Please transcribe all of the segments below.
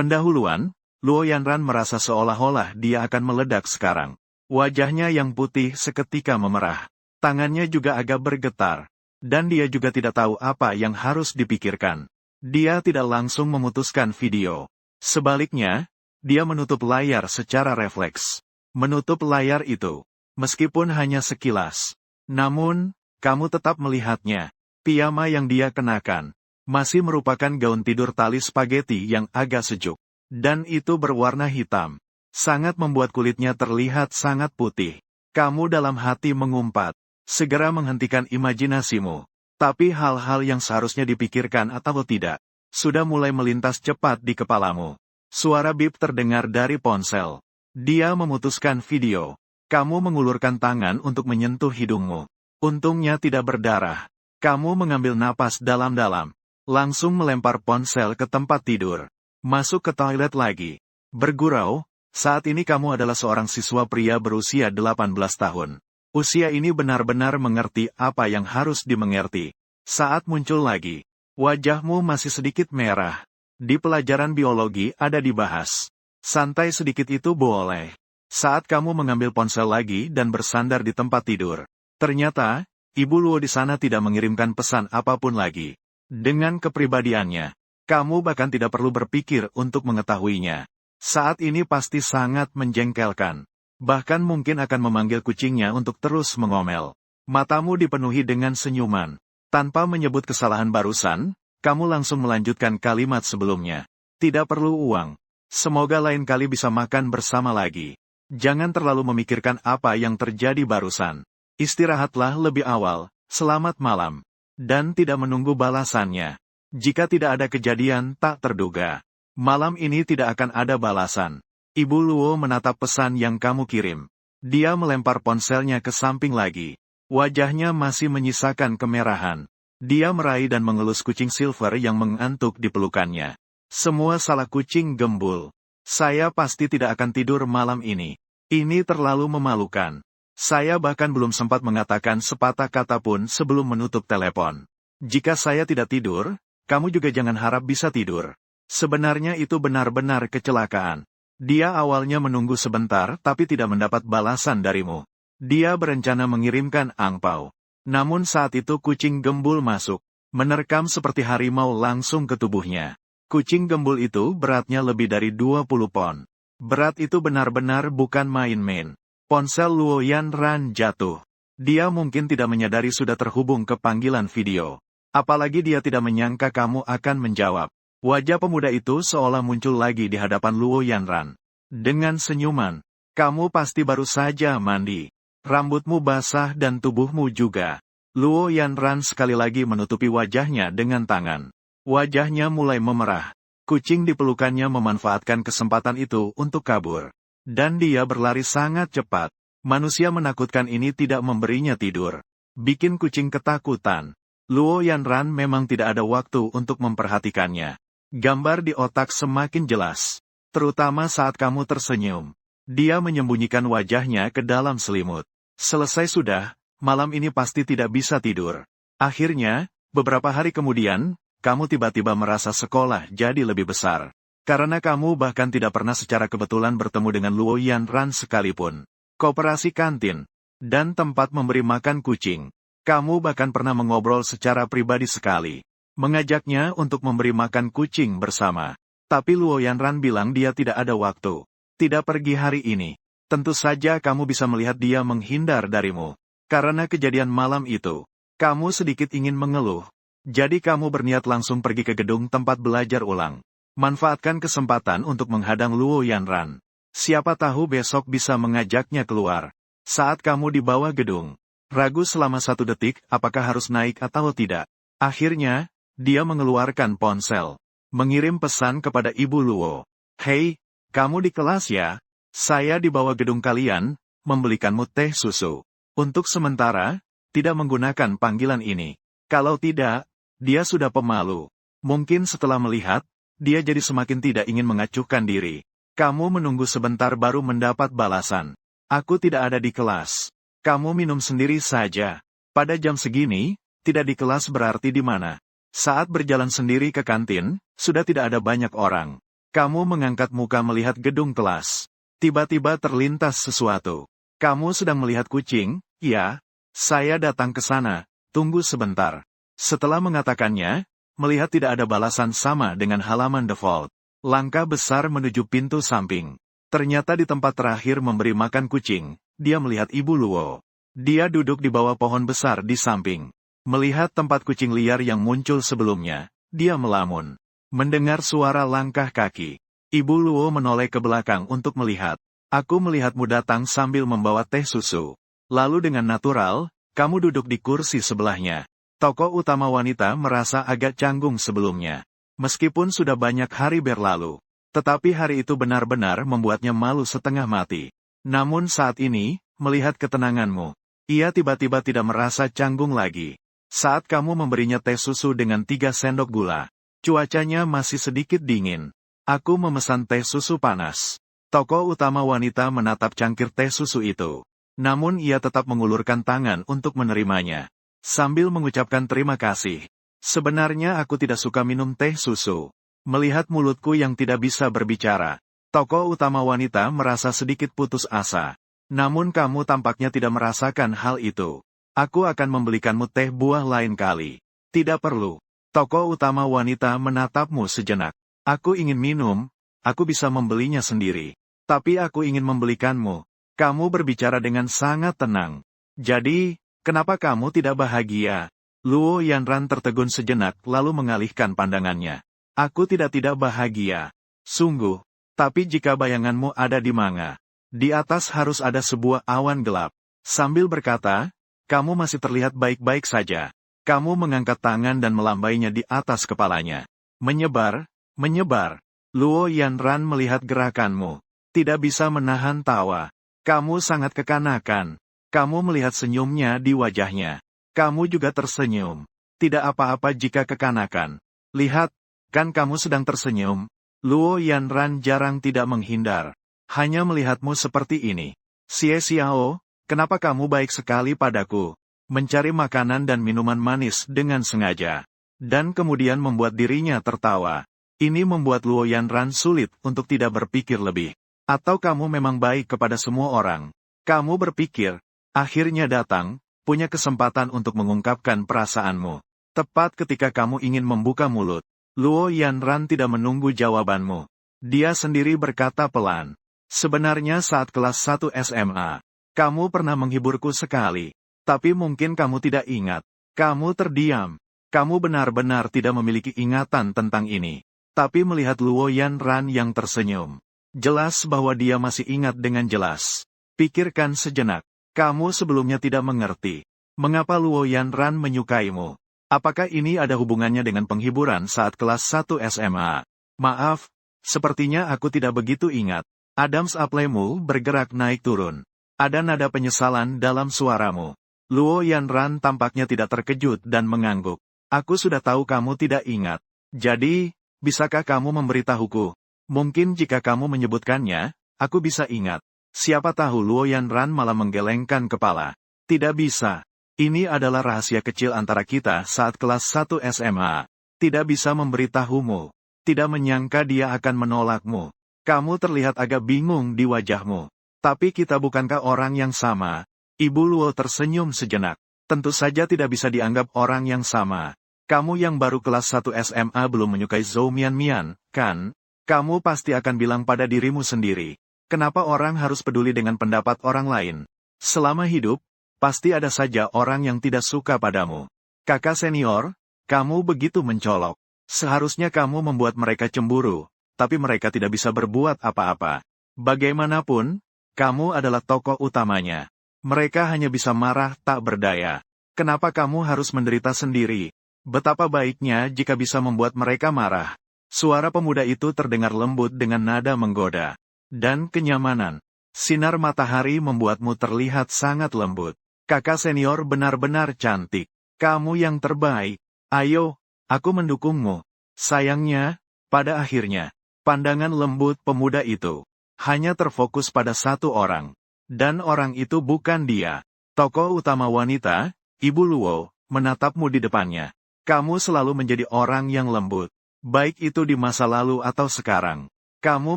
Pendahuluan, Luo Yanran merasa seolah-olah dia akan meledak sekarang. Wajahnya yang putih seketika memerah. Tangannya juga agak bergetar. Dan dia juga tidak tahu apa yang harus dipikirkan. Dia tidak langsung memutuskan video. Sebaliknya, dia menutup layar secara refleks. Menutup layar itu, meskipun hanya sekilas. Namun, kamu tetap melihatnya. Piyama yang dia kenakan, masih merupakan gaun tidur tali spaghetti yang agak sejuk. Dan itu berwarna hitam. Sangat membuat kulitnya terlihat sangat putih. Kamu dalam hati mengumpat. Segera menghentikan imajinasimu. Tapi hal-hal yang seharusnya dipikirkan atau tidak, sudah mulai melintas cepat di kepalamu. Suara bip terdengar dari ponsel. Dia memutuskan video. Kamu mengulurkan tangan untuk menyentuh hidungmu. Untungnya tidak berdarah. Kamu mengambil napas dalam-dalam. Langsung melempar ponsel ke tempat tidur. Masuk ke toilet lagi. Bergurau, saat ini kamu adalah seorang siswa pria berusia 18 tahun. Usia ini benar-benar mengerti apa yang harus dimengerti. Saat muncul lagi, wajahmu masih sedikit merah. Di pelajaran biologi ada dibahas. Santai sedikit itu boleh. Saat kamu mengambil ponsel lagi dan bersandar di tempat tidur. Ternyata, Ibu Luo di sana tidak mengirimkan pesan apapun lagi. Dengan kepribadiannya, kamu bahkan tidak perlu berpikir untuk mengetahuinya. Saat ini pasti sangat menjengkelkan. Bahkan mungkin akan memanggil kucingnya untuk terus mengomel. Matamu dipenuhi dengan senyuman. Tanpa menyebut kesalahan barusan, kamu langsung melanjutkan kalimat sebelumnya. Tidak perlu uang. Semoga lain kali bisa makan bersama lagi. Jangan terlalu memikirkan apa yang terjadi barusan. Istirahatlah lebih awal, selamat malam. Dan tidak menunggu balasannya. Jika tidak ada kejadian tak terduga, malam ini tidak akan ada balasan. Ibu Luo menatap pesan yang kamu kirim. Dia melempar ponselnya ke samping lagi. Wajahnya masih menyisakan kemerahan. Dia meraih dan mengelus kucing silver yang mengantuk di pelukannya. Semua salah kucing gembul. Saya pasti tidak akan tidur malam ini. Ini terlalu memalukan. Saya bahkan belum sempat mengatakan sepatah kata pun sebelum menutup telepon. Jika saya tidak tidur, kamu juga jangan harap bisa tidur. Sebenarnya itu benar-benar kecelakaan. Dia awalnya menunggu sebentar tapi tidak mendapat balasan darimu. Dia berencana mengirimkan angpau. Namun saat itu kucing gembul masuk. Menerkam seperti harimau langsung ke tubuhnya. Kucing gembul itu beratnya lebih dari 20 pon. Berat itu benar-benar bukan main-main. Ponsel Luo Yanran jatuh. Dia mungkin tidak menyadari sudah terhubung ke panggilan video. Apalagi dia tidak menyangka kamu akan menjawab. Wajah pemuda itu seolah muncul lagi di hadapan Luo Yanran. Dengan senyuman, kamu pasti baru saja mandi. Rambutmu basah dan tubuhmu juga. Luo Yanran sekali lagi menutupi wajahnya dengan tangan. Wajahnya mulai memerah. Kucing di pelukannya memanfaatkan kesempatan itu untuk kabur. Dan dia berlari sangat cepat. Manusia menakutkan ini tidak memberinya tidur. Bikin kucing ketakutan. Luo Yanran memang tidak ada waktu untuk memperhatikannya. Gambar di otak semakin jelas. Terutama saat kamu tersenyum. Dia menyembunyikan wajahnya ke dalam selimut. Selesai sudah, malam ini pasti tidak bisa tidur. Akhirnya, beberapa hari kemudian, kamu tiba-tiba merasa sekolah jadi lebih besar. Karena kamu bahkan tidak pernah secara kebetulan bertemu dengan Luo Yanran sekalipun. Koperasi kantin, dan tempat memberi makan kucing. Kamu bahkan pernah mengobrol secara pribadi sekali. Mengajaknya untuk memberi makan kucing bersama. Tapi Luo Yanran bilang dia tidak ada waktu. Tidak pergi hari ini. Tentu saja kamu bisa melihat dia menghindar darimu. Karena kejadian malam itu, kamu sedikit ingin mengeluh. Jadi kamu berniat langsung pergi ke gedung tempat belajar ulang. Manfaatkan kesempatan untuk menghadang Luo Yanran. Siapa tahu besok bisa mengajaknya keluar. Saat kamu di bawah gedung, ragu selama 1 detik apakah harus naik atau tidak. Akhirnya, dia mengeluarkan ponsel. Mengirim pesan kepada Ibu Luo. Hei, kamu di kelas ya? Saya di bawah gedung kalian, membelikanmu teh susu. Untuk sementara, tidak menggunakan panggilan ini. Kalau tidak, dia sudah pemalu. Mungkin setelah melihat, dia jadi semakin tidak ingin mengacuhkan diri. Kamu menunggu sebentar baru mendapat balasan. Aku tidak ada di kelas. Kamu minum sendiri saja. Pada jam segini, tidak di kelas berarti di mana? Saat berjalan sendiri ke kantin, sudah tidak ada banyak orang. Kamu mengangkat muka melihat gedung kelas. Tiba-tiba terlintas sesuatu. Kamu sedang melihat kucing? Ya, saya datang ke sana. Tunggu sebentar. Setelah mengatakannya, melihat tidak ada balasan sama dengan halaman default. Langkah besar menuju pintu samping. Ternyata di tempat terakhir memberi makan kucing, dia melihat Ibu Luo. Dia duduk di bawah pohon besar di samping. Melihat tempat kucing liar yang muncul sebelumnya, dia melamun. Mendengar suara langkah kaki. Ibu Luo menoleh ke belakang untuk melihat. Aku melihatmu datang sambil membawa teh susu. Lalu dengan natural, kamu duduk di kursi sebelahnya. Tokoh utama wanita merasa agak canggung sebelumnya. Meskipun sudah banyak hari berlalu. Tetapi hari itu benar-benar membuatnya malu setengah mati. Namun saat ini, melihat ketenanganmu, ia tiba-tiba tidak merasa canggung lagi. Saat kamu memberinya teh susu dengan 3 sendok gula. Cuacanya masih sedikit dingin. Aku memesan teh susu panas. Tokoh utama wanita menatap cangkir teh susu itu. Namun ia tetap mengulurkan tangan untuk menerimanya. Sambil mengucapkan terima kasih. Sebenarnya aku tidak suka minum teh susu. Melihat mulutku yang tidak bisa berbicara. Tokoh utama wanita merasa sedikit putus asa. Namun kamu tampaknya tidak merasakan hal itu. Aku akan membelikanmu teh buah lain kali. Tidak perlu. Tokoh utama wanita menatapmu sejenak. Aku ingin minum, aku bisa membelinya sendiri. Tapi aku ingin membelikanmu. Kamu berbicara dengan sangat tenang. Jadi, kenapa kamu tidak bahagia? Luo Yanran tertegun sejenak lalu mengalihkan pandangannya. Aku tidak bahagia. Sungguh, tapi jika bayanganmu ada di manga. Di atas harus ada sebuah awan gelap. Sambil berkata, kamu masih terlihat baik-baik saja. Kamu mengangkat tangan dan melambainya di atas kepalanya. Menyebar, menyebar. Luo Yanran melihat gerakanmu. Tidak bisa menahan tawa. Kamu sangat kekanakan. Kamu melihat senyumnya di wajahnya. Kamu juga tersenyum. Tidak apa-apa jika kekanakan. Lihat, kan kamu sedang tersenyum. Luo Yanran jarang tidak menghindar. Hanya melihatmu seperti ini. Xie Xiao, kenapa kamu baik sekali padaku? Mencari makanan dan minuman manis dengan sengaja. Dan kemudian membuat dirinya tertawa. Ini membuat Luo Yanran sulit untuk tidak berpikir lebih. Atau kamu memang baik kepada semua orang? Kamu berpikir, akhirnya datang, punya kesempatan untuk mengungkapkan perasaanmu. Tepat ketika kamu ingin membuka mulut. Luo Yanran tidak menunggu jawabanmu. Dia sendiri berkata pelan. Sebenarnya saat kelas 1 SMA, kamu pernah menghiburku sekali. Tapi mungkin kamu tidak ingat. Kamu terdiam. Kamu benar-benar tidak memiliki ingatan tentang ini. Tapi melihat Luo Yanran yang tersenyum. Jelas bahwa dia masih ingat dengan jelas. Pikirkan sejenak. Kamu sebelumnya tidak mengerti. Mengapa Luo Yanran menyukaimu? Apakah ini ada hubungannya dengan penghiburan saat kelas 1 SMA? Maaf, sepertinya aku tidak begitu ingat. Adams Applemu bergerak naik turun. Ada nada penyesalan dalam suaramu. Luo Yanran tampaknya tidak terkejut dan mengangguk. Aku sudah tahu kamu tidak ingat. Jadi, bisakah kamu memberitahuku? Mungkin jika kamu menyebutkannya, aku bisa ingat. Siapa tahu Luo Yanran malah menggelengkan kepala. Tidak bisa. Ini adalah rahasia kecil antara kita saat kelas 1 SMA. Tidak bisa memberitahumu. Tidak menyangka dia akan menolakmu. Kamu terlihat agak bingung di wajahmu. Tapi kita bukankah orang yang sama? Ibu Luo tersenyum sejenak. Tentu saja tidak bisa dianggap orang yang sama. Kamu yang baru kelas 1 SMA belum menyukai Zhou Mian, kan? Kamu pasti akan bilang pada dirimu sendiri. Kenapa orang harus peduli dengan pendapat orang lain? Selama hidup, pasti ada saja orang yang tidak suka padamu. Kakak senior, kamu begitu mencolok. Seharusnya kamu membuat mereka cemburu, tapi mereka tidak bisa berbuat apa-apa. Bagaimanapun, kamu adalah tokoh utamanya. Mereka hanya bisa marah tak berdaya. Kenapa kamu harus menderita sendiri? Betapa baiknya jika bisa membuat mereka marah. Suara pemuda itu terdengar lembut dengan nada menggoda. Dan kenyamanan. Sinar matahari membuatmu terlihat sangat lembut. Kakak senior benar-benar cantik. Kamu yang terbaik. Ayo, aku mendukungmu. Sayangnya, pada akhirnya, pandangan lembut pemuda itu hanya terfokus pada satu orang. Dan orang itu bukan dia. Tokoh utama wanita, Ibu Luo, menatapmu di depannya. Kamu selalu menjadi orang yang lembut. Baik itu di masa lalu atau sekarang. Kamu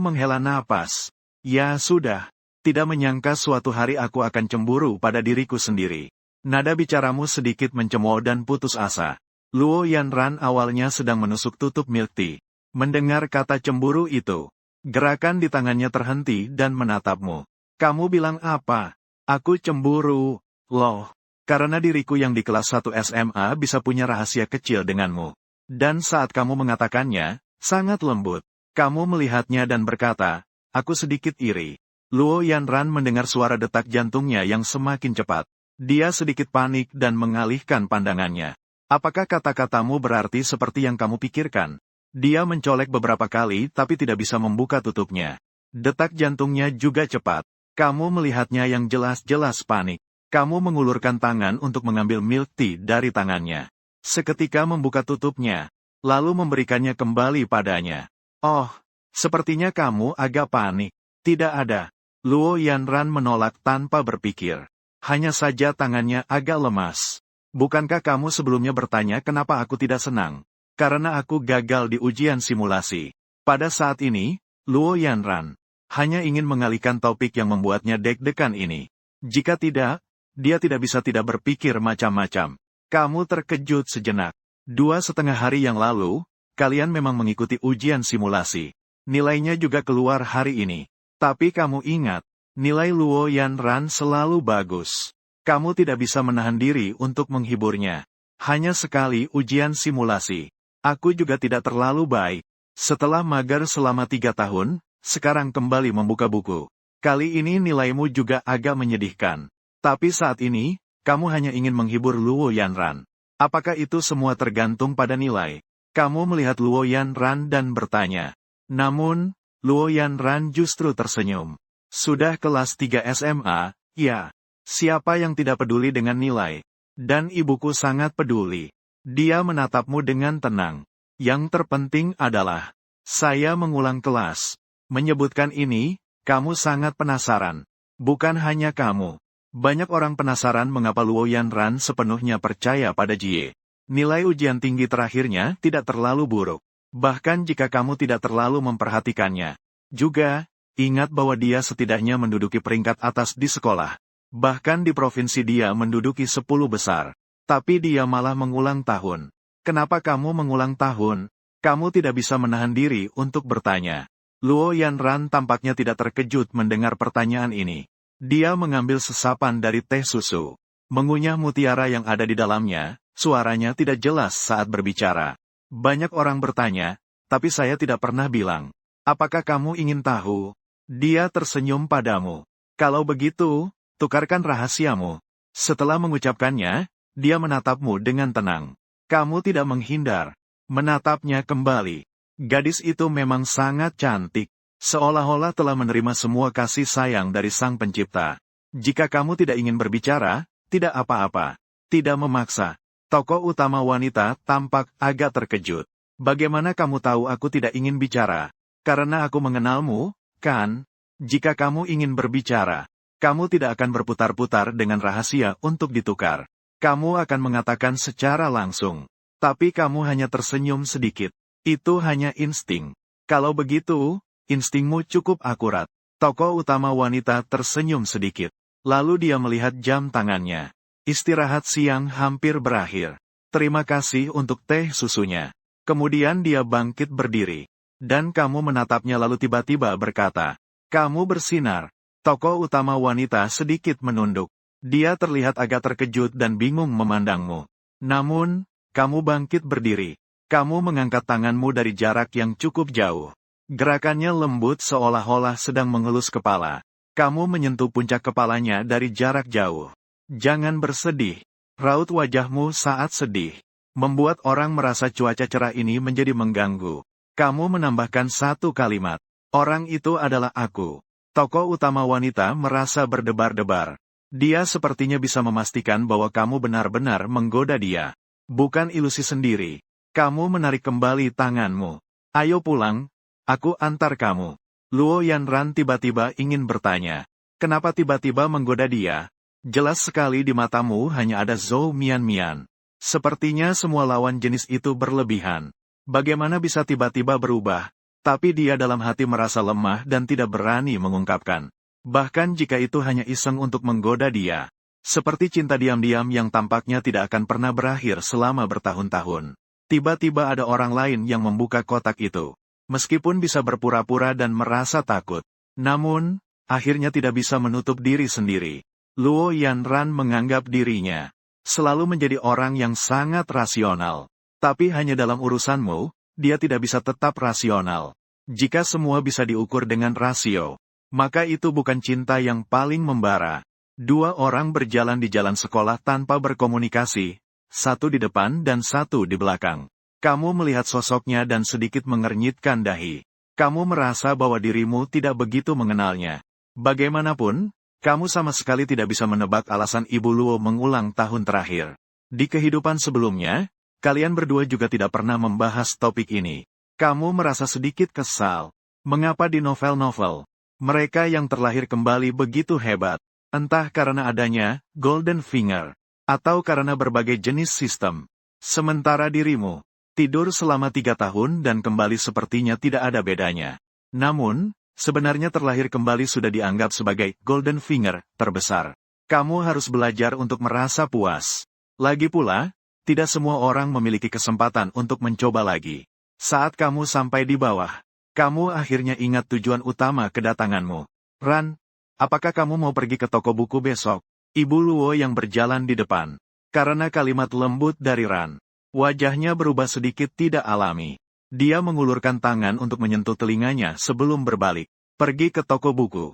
menghela napas. Ya sudah. Tidak menyangka suatu hari aku akan cemburu pada diriku sendiri. Nada bicaramu sedikit mencemooh dan putus asa. Luo Yanran awalnya sedang menusuk tutup milk tea. Mendengar kata cemburu itu, gerakan di tangannya terhenti dan menatapmu. Kamu bilang apa? Aku cemburu. Loh, karena diriku yang di kelas 1 SMA bisa punya rahasia kecil denganmu. Dan saat kamu mengatakannya, sangat lembut. Kamu melihatnya dan berkata, aku sedikit iri. Luo Yanran mendengar suara detak jantungnya yang semakin cepat. Dia sedikit panik dan mengalihkan pandangannya. Apakah kata-katamu berarti seperti yang kamu pikirkan? Dia mencolek beberapa kali tapi tidak bisa membuka tutupnya. Detak jantungnya juga cepat. Kamu melihatnya yang jelas-jelas panik. Kamu mengulurkan tangan untuk mengambil milk tea dari tangannya. Seketika membuka tutupnya, lalu memberikannya kembali padanya. Oh, sepertinya kamu agak panik. Tidak ada. Luo Yanran menolak tanpa berpikir. Hanya saja tangannya agak lemas. Bukankah kamu sebelumnya bertanya kenapa aku tidak senang? Karena aku gagal di ujian simulasi. Pada saat ini, Luo Yanran hanya ingin mengalihkan topik yang membuatnya deg-degan ini. Jika tidak, dia tidak bisa tidak berpikir macam-macam. Kamu terkejut sejenak. 2,5 hari yang lalu, kalian memang mengikuti ujian simulasi. Nilainya juga keluar hari ini. Tapi kamu ingat, nilai Luo Yanran selalu bagus. Kamu tidak bisa menahan diri untuk menghiburnya. Hanya sekali ujian simulasi. Aku juga tidak terlalu baik. Setelah mager selama 3 tahun, sekarang kembali membuka buku. Kali ini nilaimu juga agak menyedihkan. Tapi saat ini, kamu hanya ingin menghibur Luo Yanran. Apakah itu semua tergantung pada nilai? Kamu melihat Luo Yanran dan bertanya. Namun, Luo Yanran justru tersenyum. Sudah kelas 3 SMA, ya. Siapa yang tidak peduli dengan nilai? Dan ibuku sangat peduli. Dia menatapmu dengan tenang. Yang terpenting adalah, saya mengulang kelas. Menyebutkan ini, kamu sangat penasaran. Bukan hanya kamu. Banyak orang penasaran mengapa Luo Yanran sepenuhnya percaya pada Jie. Nilai ujian tinggi terakhirnya tidak terlalu buruk. Bahkan jika kamu tidak terlalu memperhatikannya. Juga, ingat bahwa dia setidaknya menduduki peringkat atas di sekolah. Bahkan di provinsi dia menduduki 10 besar. Tapi dia malah mengulang tahun. Kenapa kamu mengulang tahun? Kamu tidak bisa menahan diri untuk bertanya. Luo Yanran tampaknya tidak terkejut mendengar pertanyaan ini. Dia mengambil sesapan dari teh susu. Mengunyah mutiara yang ada di dalamnya, suaranya tidak jelas saat berbicara. Banyak orang bertanya, tapi saya tidak pernah bilang. Apakah kamu ingin tahu? Dia tersenyum padamu. Kalau begitu, tukarkan rahasiamu. Setelah mengucapkannya, dia menatapmu dengan tenang. Kamu tidak menghindar. Menatapnya kembali. Gadis itu memang sangat cantik. Seolah-olah telah menerima semua kasih sayang dari Sang Pencipta. Jika kamu tidak ingin berbicara, tidak apa-apa. Tidak memaksa. Tokoh utama wanita tampak agak terkejut. Bagaimana kamu tahu aku tidak ingin bicara? Karena aku mengenalmu, kan? Jika kamu ingin berbicara, kamu tidak akan berputar-putar dengan rahasia untuk ditukar. Kamu akan mengatakan secara langsung. Tapi kamu hanya tersenyum sedikit. Itu hanya insting. Kalau begitu, instingmu cukup akurat. Tokoh utama wanita tersenyum sedikit. Lalu dia melihat jam tangannya. Istirahat siang hampir berakhir. Terima kasih untuk teh susunya. Kemudian dia bangkit berdiri. Dan kamu menatapnya lalu tiba-tiba berkata, kamu bersinar. Tokoh utama wanita sedikit menunduk. Dia terlihat agak terkejut dan bingung memandangmu. Namun, kamu bangkit berdiri. Kamu mengangkat tanganmu dari jarak yang cukup jauh. Gerakannya lembut seolah-olah sedang mengelus kepala. Kamu menyentuh puncak kepalanya dari jarak jauh. Jangan bersedih. Raut wajahmu saat sedih membuat orang merasa cuaca cerah ini menjadi mengganggu. Kamu menambahkan satu kalimat. Orang itu adalah aku. Tokoh utama wanita merasa berdebar-debar. Dia sepertinya bisa memastikan bahwa kamu benar-benar menggoda dia. Bukan ilusi sendiri. Kamu menarik kembali tanganmu. Ayo pulang. Aku antar kamu. Luo Yanran tiba-tiba ingin bertanya. Kenapa tiba-tiba menggoda dia? Jelas sekali di matamu hanya ada Zhou Mian-Mian. Sepertinya semua lawan jenis itu berlebihan. Bagaimana bisa tiba-tiba berubah? Tapi dia dalam hati merasa lemah dan tidak berani mengungkapkan. Bahkan jika itu hanya iseng untuk menggoda dia. Seperti cinta diam-diam yang tampaknya tidak akan pernah berakhir selama bertahun-tahun. Tiba-tiba ada orang lain yang membuka kotak itu. Meskipun bisa berpura-pura dan merasa takut. Namun, akhirnya tidak bisa menutup diri sendiri. Luo Yanran menganggap dirinya selalu menjadi orang yang sangat rasional. Tapi hanya dalam urusanmu, dia tidak bisa tetap rasional. Jika semua bisa diukur dengan rasio, maka itu bukan cinta yang paling membara. Dua orang berjalan di jalan sekolah tanpa berkomunikasi, satu di depan dan satu di belakang. Kamu melihat sosoknya dan sedikit mengernyitkan dahi. Kamu merasa bahwa dirimu tidak begitu mengenalnya. Bagaimanapun, kamu sama sekali tidak bisa menebak alasan Ibu Luo mengulang tahun terakhir. Di kehidupan sebelumnya, kalian berdua juga tidak pernah membahas topik ini. Kamu merasa sedikit kesal. Mengapa di novel-novel mereka yang terlahir kembali begitu hebat? Entah karena adanya Golden Finger, atau karena berbagai jenis sistem. Sementara dirimu tidur selama 3 tahun dan kembali sepertinya tidak ada bedanya. Namun, sebenarnya terlahir kembali sudah dianggap sebagai Golden Finger terbesar. Kamu harus belajar untuk merasa puas. Lagi pula, tidak semua orang memiliki kesempatan untuk mencoba lagi. Saat kamu sampai di bawah, kamu akhirnya ingat tujuan utama kedatanganmu. Ran, apakah kamu mau pergi ke toko buku besok? Ibu Luo yang berjalan di depan. Karena kalimat lembut dari Ran, wajahnya berubah sedikit tidak alami. Dia mengulurkan tangan untuk menyentuh telinganya sebelum berbalik. Pergi ke toko buku.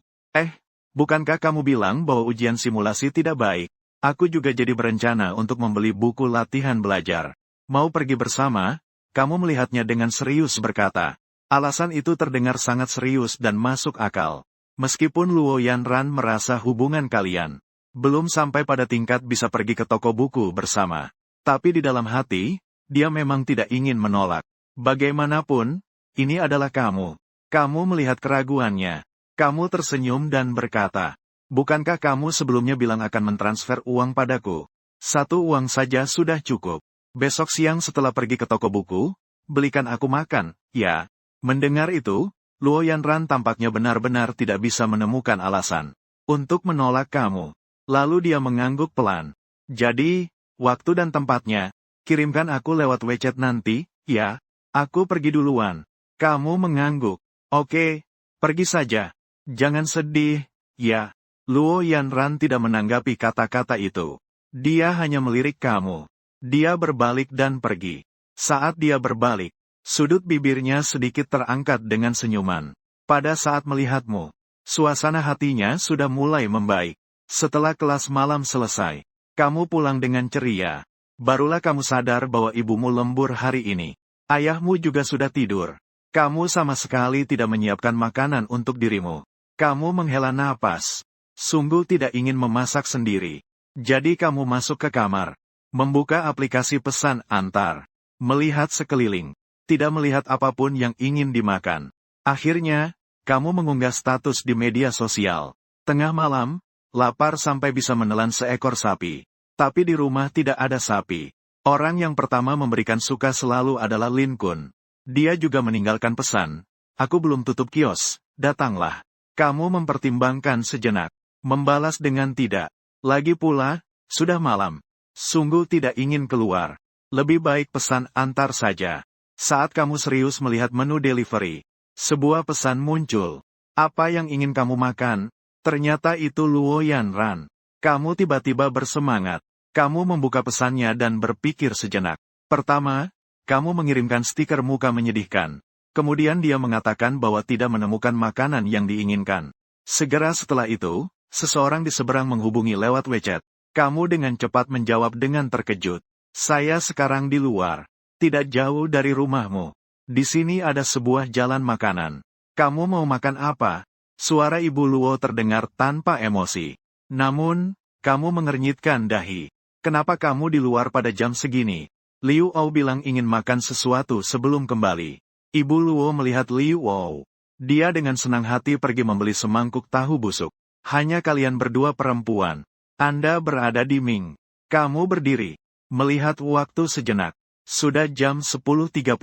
Bukankah kamu bilang bahwa ujian simulasi tidak baik? Aku juga jadi berencana untuk membeli buku latihan belajar. Mau pergi bersama? Kamu melihatnya dengan serius berkata. Alasan itu terdengar sangat serius dan masuk akal. Meskipun Luo Yanran merasa hubungan kalian belum sampai pada tingkat bisa pergi ke toko buku bersama. Tapi di dalam hati, dia memang tidak ingin menolak. Bagaimanapun, ini adalah kamu. Kamu melihat keraguannya. Kamu tersenyum dan berkata, bukankah kamu sebelumnya bilang akan mentransfer uang padaku? 1 uang saja sudah cukup. Besok siang setelah pergi ke toko buku, belikan aku makan, ya. Mendengar itu, Luo Yanran tampaknya benar-benar tidak bisa menemukan alasan untuk menolak kamu. Lalu dia mengangguk pelan. Jadi, waktu dan tempatnya, kirimkan aku lewat WeChat nanti, ya. Aku pergi duluan. Kamu mengangguk. Oke, pergi saja. Jangan sedih, ya. Luo Yanran tidak menanggapi kata-kata itu. Dia hanya melirik kamu. Dia berbalik dan pergi. Saat dia berbalik, sudut bibirnya sedikit terangkat dengan senyuman. Pada saat melihatmu, suasana hatinya sudah mulai membaik. Setelah kelas malam selesai, kamu pulang dengan ceria. Barulah kamu sadar bahwa ibumu lembur hari ini. Ayahmu juga sudah tidur. Kamu sama sekali tidak menyiapkan makanan untuk dirimu. Kamu menghela napas. Sungguh tidak ingin memasak sendiri. Jadi kamu masuk ke kamar. Membuka aplikasi pesan antar. Melihat sekeliling. Tidak melihat apapun yang ingin dimakan. Akhirnya, kamu mengunggah status di media sosial. Tengah malam, lapar sampai bisa menelan seekor sapi. Tapi di rumah tidak ada sapi. Orang yang pertama memberikan suka selalu adalah Lin Kun. Dia juga meninggalkan pesan. Aku belum tutup kios, datanglah. Kamu mempertimbangkan sejenak. Membalas dengan tidak. Lagi pula, sudah malam. Sungguh tidak ingin keluar. Lebih baik pesan antar saja. Saat kamu serius melihat menu delivery, sebuah pesan muncul. Apa yang ingin kamu makan? Ternyata itu Luo Yanran. Kamu tiba-tiba bersemangat. Kamu membuka pesannya dan berpikir sejenak. Pertama, kamu mengirimkan stiker muka menyedihkan. Kemudian dia mengatakan bahwa tidak menemukan makanan yang diinginkan. Segera setelah itu, seseorang di seberang menghubungi lewat WeChat. Kamu dengan cepat menjawab dengan terkejut. Saya sekarang di luar. Tidak jauh dari rumahmu. Di sini ada sebuah jalan makanan. Kamu mau makan apa? Suara Ibu Luo terdengar tanpa emosi. Namun, kamu mengernyitkan dahi. Kenapa kamu di luar pada jam segini? Liu Ou bilang ingin makan sesuatu sebelum kembali. Ibu Luo melihat Liu Ou. Dia dengan senang hati pergi membeli semangkuk tahu busuk. Hanya kalian berdua perempuan. Anda berada di Ming. Kamu berdiri. Melihat waktu sejenak. Sudah jam 10.30.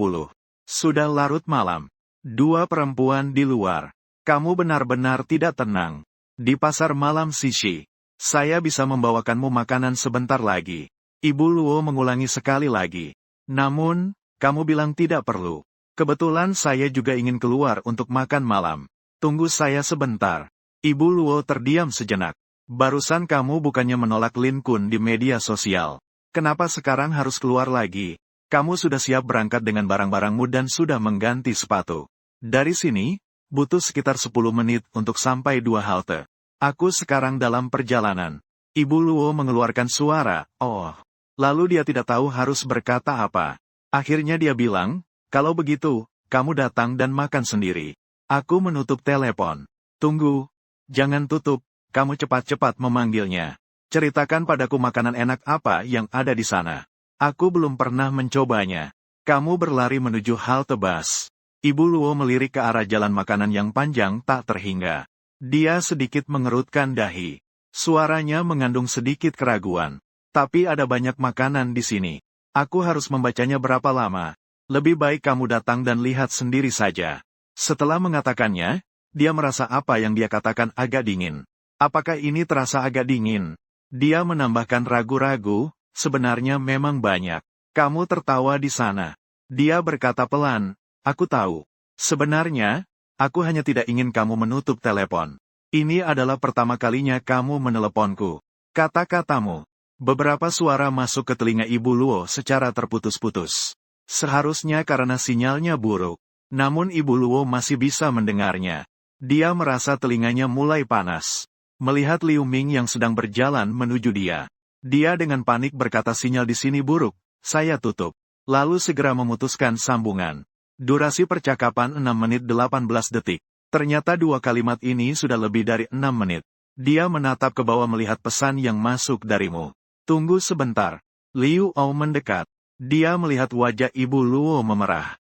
Sudah larut malam. Dua perempuan di luar. Kamu benar-benar tidak tenang. Di pasar malam Shishi. Saya bisa membawakanmu makanan sebentar lagi. Ibu Luo mengulangi sekali lagi. Namun, kamu bilang tidak perlu. Kebetulan saya juga ingin keluar untuk makan malam. Tunggu saya sebentar. Ibu Luo terdiam sejenak. Barusan kamu bukannya menolak Lin Kun di media sosial. Kenapa sekarang harus keluar lagi? Kamu sudah siap berangkat dengan barang-barangmu dan sudah mengganti sepatu. Dari sini, butuh sekitar 10 menit untuk sampai 2 halte. Aku sekarang dalam perjalanan. Ibu Luo mengeluarkan suara, oh. Lalu dia tidak tahu harus berkata apa. Akhirnya dia bilang, kalau begitu, kamu datang dan makan sendiri. Aku menutup telepon. Tunggu. Jangan tutup, kamu cepat-cepat memanggilnya. Ceritakan padaku makanan enak apa yang ada di sana. Aku belum pernah mencobanya. Kamu berlari menuju halte bus. Ibu Luo melirik ke arah jalan makanan yang panjang tak terhingga. Dia sedikit mengerutkan dahi. Suaranya mengandung sedikit keraguan. Tapi ada banyak makanan di sini. Aku harus membacanya berapa lama. Lebih baik kamu datang dan lihat sendiri saja. Setelah mengatakannya, dia merasa apa yang dia katakan agak dingin. Apakah ini terasa agak dingin? Dia menambahkan ragu-ragu, sebenarnya memang banyak. Kamu tertawa di sana. Dia berkata pelan, aku tahu. Sebenarnya, aku hanya tidak ingin kamu menutup telepon. Ini adalah pertama kalinya kamu meneleponku. Kata-katamu. Beberapa suara masuk ke telinga Ibu Luo secara terputus-putus. Seharusnya karena sinyalnya buruk. Namun Ibu Luo masih bisa mendengarnya. Dia merasa telinganya mulai panas. Melihat Liu Ming yang sedang berjalan menuju dia. Dia dengan panik berkata sinyal di sini buruk, saya tutup. Lalu segera memutuskan sambungan. Durasi percakapan 6 menit 18 detik. Ternyata dua kalimat ini sudah lebih dari 6 menit. Dia menatap ke bawah melihat pesan yang masuk darimu. Tunggu sebentar. Liu Ao mendekat. Dia melihat wajah Ibu Luo memerah.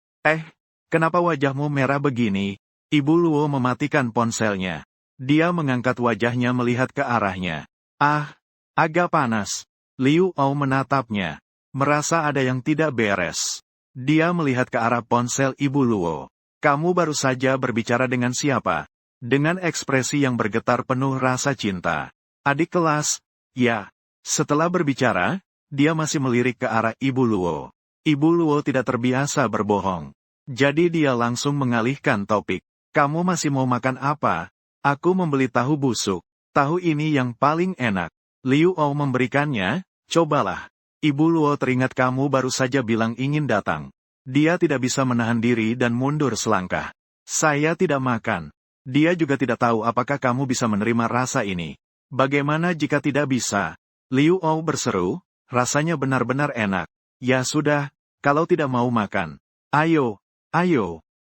Kenapa wajahmu merah begini? Ibu Luo mematikan ponselnya. Dia mengangkat wajahnya melihat ke arahnya. Agak panas. Liu Ao menatapnya. Merasa ada yang tidak beres. Dia melihat ke arah ponsel Ibu Luo. Kamu baru saja berbicara dengan siapa? Dengan ekspresi yang bergetar penuh rasa cinta. Adik kelas? Ya. Setelah berbicara, dia masih melirik ke arah Ibu Luo. Ibu Luo tidak terbiasa berbohong. Jadi dia langsung mengalihkan topik. Kamu masih mau makan apa? Aku membeli tahu busuk. Tahu ini yang paling enak. Liu Ao memberikannya, cobalah. Ibu Luo teringat kamu baru saja bilang ingin datang. Dia tidak bisa menahan diri dan mundur selangkah. Saya tidak makan. Dia juga tidak tahu apakah kamu bisa menerima rasa ini. Bagaimana jika tidak bisa? Liu Ao berseru, rasanya benar-benar enak. Ya sudah, kalau tidak mau makan. Ayo.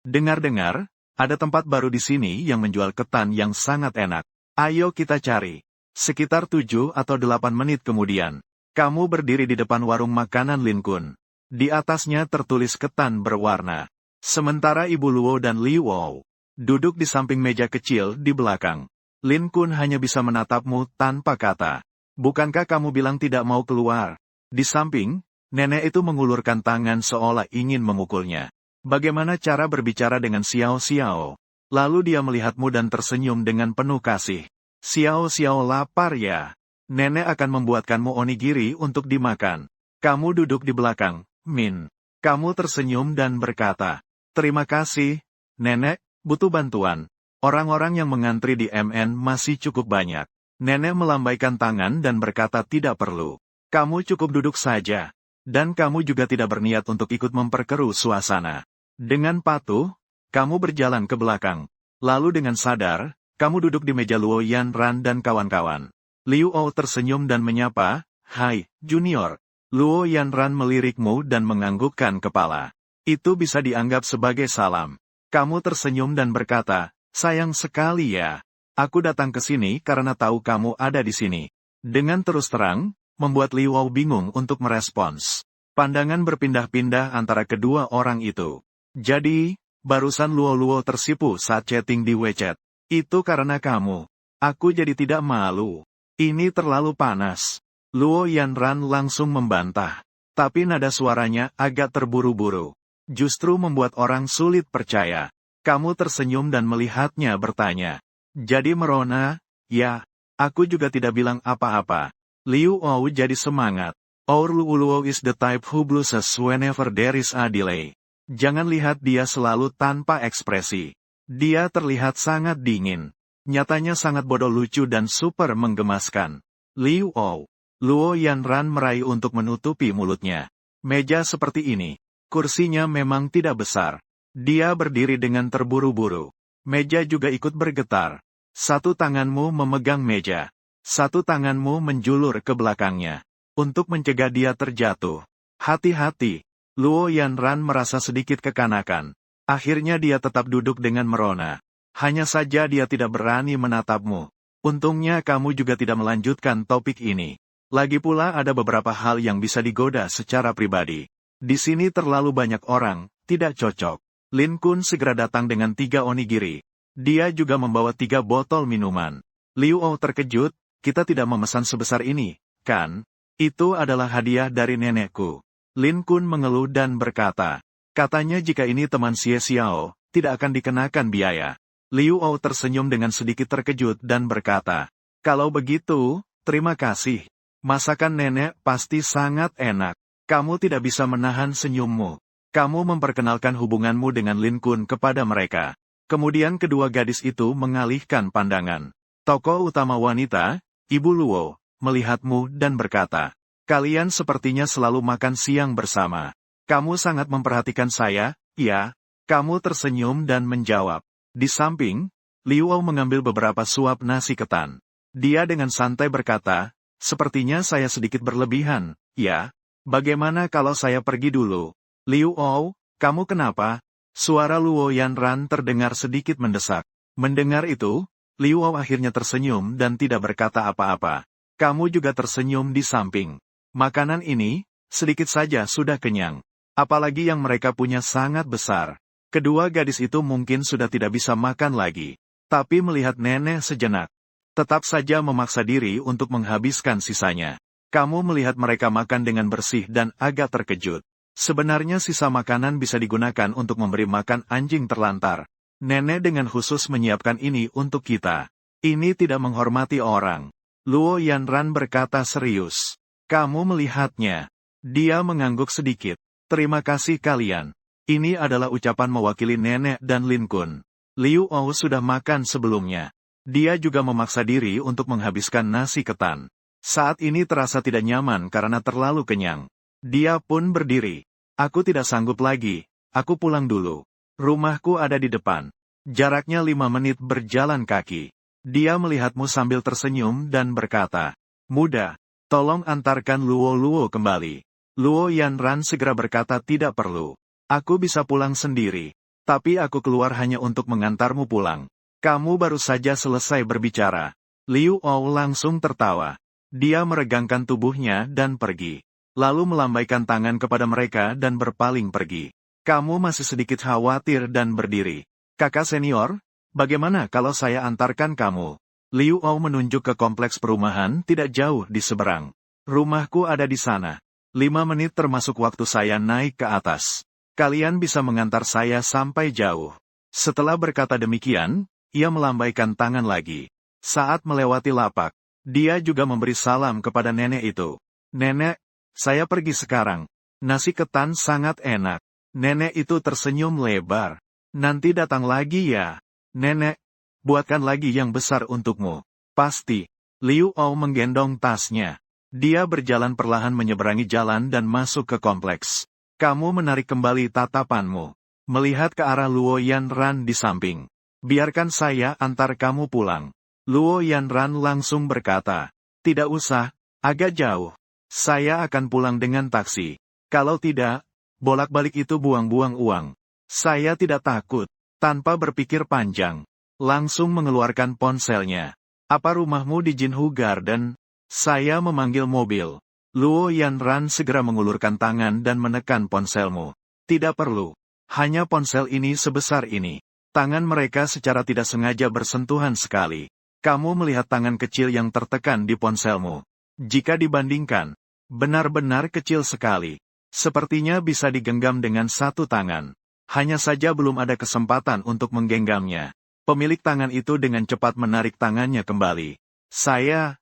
Dengar-dengar, ada tempat baru di sini yang menjual ketan yang sangat enak. Ayo kita cari. Sekitar 7 atau 8 menit kemudian, kamu berdiri di depan warung makanan Lin Kun. Di atasnya tertulis ketan berwarna. Sementara Ibu Luo dan Liu Ao duduk di samping meja kecil di belakang. Lin Kun hanya bisa menatapmu tanpa kata. Bukankah kamu bilang tidak mau keluar? Di samping, nenek itu mengulurkan tangan seolah ingin memukulnya. Bagaimana cara berbicara dengan Xiao Xiao? Lalu dia melihatmu dan tersenyum dengan penuh kasih. Xiao Xiao lapar ya? Nenek akan membuatkanmu onigiri untuk dimakan. Kamu duduk di belakang, Min. Kamu tersenyum dan berkata, terima kasih, nenek, butuh bantuan. Orang-orang yang mengantri di MN masih cukup banyak. Nenek melambaikan tangan dan berkata tidak perlu. Kamu cukup duduk saja. Dan kamu juga tidak berniat untuk ikut memperkeruh suasana. Dengan patuh, kamu berjalan ke belakang. Lalu dengan sadar, kamu duduk di meja Luo Yanran dan kawan-kawan. Liu Ao tersenyum dan menyapa, hai, junior. Luo Yanran melirikmu dan menganggukkan kepala. Itu bisa dianggap sebagai salam. Kamu tersenyum dan berkata, sayang sekali ya. Aku datang ke sini karena tahu kamu ada di sini. Dengan terus terang, membuat Liu Ao bingung untuk merespons. Pandangan berpindah-pindah antara kedua orang itu. Jadi, barusan Luo tersipu saat chatting di WeChat. Itu karena kamu. Aku jadi tidak malu. Ini terlalu panas. Luo Yanran langsung membantah. Tapi nada suaranya agak terburu-buru. Justru membuat orang sulit percaya. Kamu tersenyum dan melihatnya bertanya. Jadi merona, ya, aku juga tidak bilang apa-apa. Liu Ou jadi semangat. Our Luo is the type who blushes whenever there is a delay. Jangan lihat dia selalu tanpa ekspresi. Dia terlihat sangat dingin. Nyatanya sangat bodoh lucu dan super menggemaskan. Liu Ou. Luo Yanran meraih untuk menutupi mulutnya. Meja seperti ini. Kursinya memang tidak besar. Dia berdiri dengan terburu-buru. Meja juga ikut bergetar. Satu tanganmu memegang meja. Satu tanganmu menjulur ke belakangnya. Untuk mencegah dia terjatuh. Hati-hati. Luo Yanran merasa sedikit kekanakan. Akhirnya dia tetap duduk dengan merona. Hanya saja dia tidak berani menatapmu. Untungnya kamu juga tidak melanjutkan topik ini. Lagi pula ada beberapa hal yang bisa digoda secara pribadi. Di sini terlalu banyak orang, tidak cocok. Lin Kun segera datang dengan 3 onigiri. Dia juga membawa 3 botol minuman. Liu Ou terkejut, kita tidak memesan sebesar ini, kan? Itu adalah hadiah dari nenekku. Lin Kun mengeluh dan berkata, katanya jika ini teman Xie Xiao, tidak akan dikenakan biaya. Liu Ou tersenyum dengan sedikit terkejut dan berkata, kalau begitu, terima kasih. Masakan nenek pasti sangat enak. Kamu tidak bisa menahan senyummu. Kamu memperkenalkan hubunganmu dengan Lin Kun kepada mereka. Kemudian kedua gadis itu mengalihkan pandangan. Tokoh utama wanita, Ibu Luo, melihatmu dan berkata, kalian sepertinya selalu makan siang bersama. Kamu sangat memperhatikan saya, ya? Kamu tersenyum dan menjawab. Di samping, Liu Ou mengambil beberapa suap nasi ketan. Dia dengan santai berkata, sepertinya saya sedikit berlebihan, ya? Bagaimana kalau saya pergi dulu? Liu Ou, kamu kenapa? Suara Luo Yanran terdengar sedikit mendesak. Mendengar itu, Liu Ou akhirnya tersenyum dan tidak berkata apa-apa. Kamu juga tersenyum di samping. Makanan ini, sedikit saja sudah kenyang. Apalagi yang mereka punya sangat besar. Kedua gadis itu mungkin sudah tidak bisa makan lagi. Tapi melihat nenek sejenak, tetap saja memaksa diri untuk menghabiskan sisanya. Kamu melihat mereka makan dengan bersih dan agak terkejut. Sebenarnya sisa makanan bisa digunakan untuk memberi makan anjing terlantar. Nenek dengan khusus menyiapkan ini untuk kita. Ini tidak menghormati orang. Luo Yanran berkata serius. Kamu melihatnya. Dia mengangguk sedikit. Terima kasih kalian. Ini adalah ucapan mewakili nenek dan Lin Kun. Liu Ou sudah makan sebelumnya. Dia juga memaksa diri untuk menghabiskan nasi ketan. Saat ini terasa tidak nyaman karena terlalu kenyang. Dia pun berdiri. Aku tidak sanggup lagi, aku pulang dulu. Rumahku ada di depan. Jaraknya 5 menit berjalan kaki. Dia melihatmu sambil tersenyum dan berkata, muda, tolong antarkan Luo kembali. Luo Yanran segera berkata tidak perlu. Aku bisa pulang sendiri. Tapi aku keluar hanya untuk mengantarmu pulang. Kamu baru saja selesai berbicara. Liu Ou langsung tertawa. Dia meregangkan tubuhnya dan pergi. Lalu melambaikan tangan kepada mereka dan berpaling pergi. Kamu masih sedikit khawatir dan berdiri. Kakak senior, bagaimana kalau saya antarkan kamu? Liu Ou menunjuk ke kompleks perumahan tidak jauh di seberang. Rumahku ada di sana. 5 menit termasuk waktu saya naik ke atas. Kalian bisa mengantar saya sampai jauh. Setelah berkata demikian, ia melambaikan tangan lagi. Saat melewati lapak, dia juga memberi salam kepada nenek itu. Nenek, saya pergi sekarang. Nasi ketan sangat enak. Nenek itu tersenyum lebar. Nanti datang lagi ya. Nenek, buatkan lagi yang besar untukmu. Pasti. Liu Ou menggendong tasnya. Dia berjalan perlahan menyeberangi jalan dan masuk ke kompleks. Kamu menarik kembali tatapanmu. Melihat ke arah Luo Yanran di samping. Biarkan saya antar kamu pulang. Luo Yanran langsung berkata. Tidak usah, agak jauh. Saya akan pulang dengan taksi. Kalau tidak, bolak-balik itu buang-buang uang. Saya tidak takut. Tanpa berpikir panjang, langsung mengeluarkan ponselnya. Apa rumahmu di Jinhu Garden? Saya memanggil mobil. Luo Yanran segera mengulurkan tangan dan menekan ponselmu. Tidak perlu. Hanya ponsel ini sebesar ini. Tangan mereka secara tidak sengaja bersentuhan sekali. Kamu melihat tangan kecil yang tertekan di ponselmu. Jika dibandingkan, benar-benar kecil sekali. Sepertinya bisa digenggam dengan satu tangan. Hanya saja belum ada kesempatan untuk menggenggamnya. Pemilik tangan itu dengan cepat menarik tangannya kembali. Saya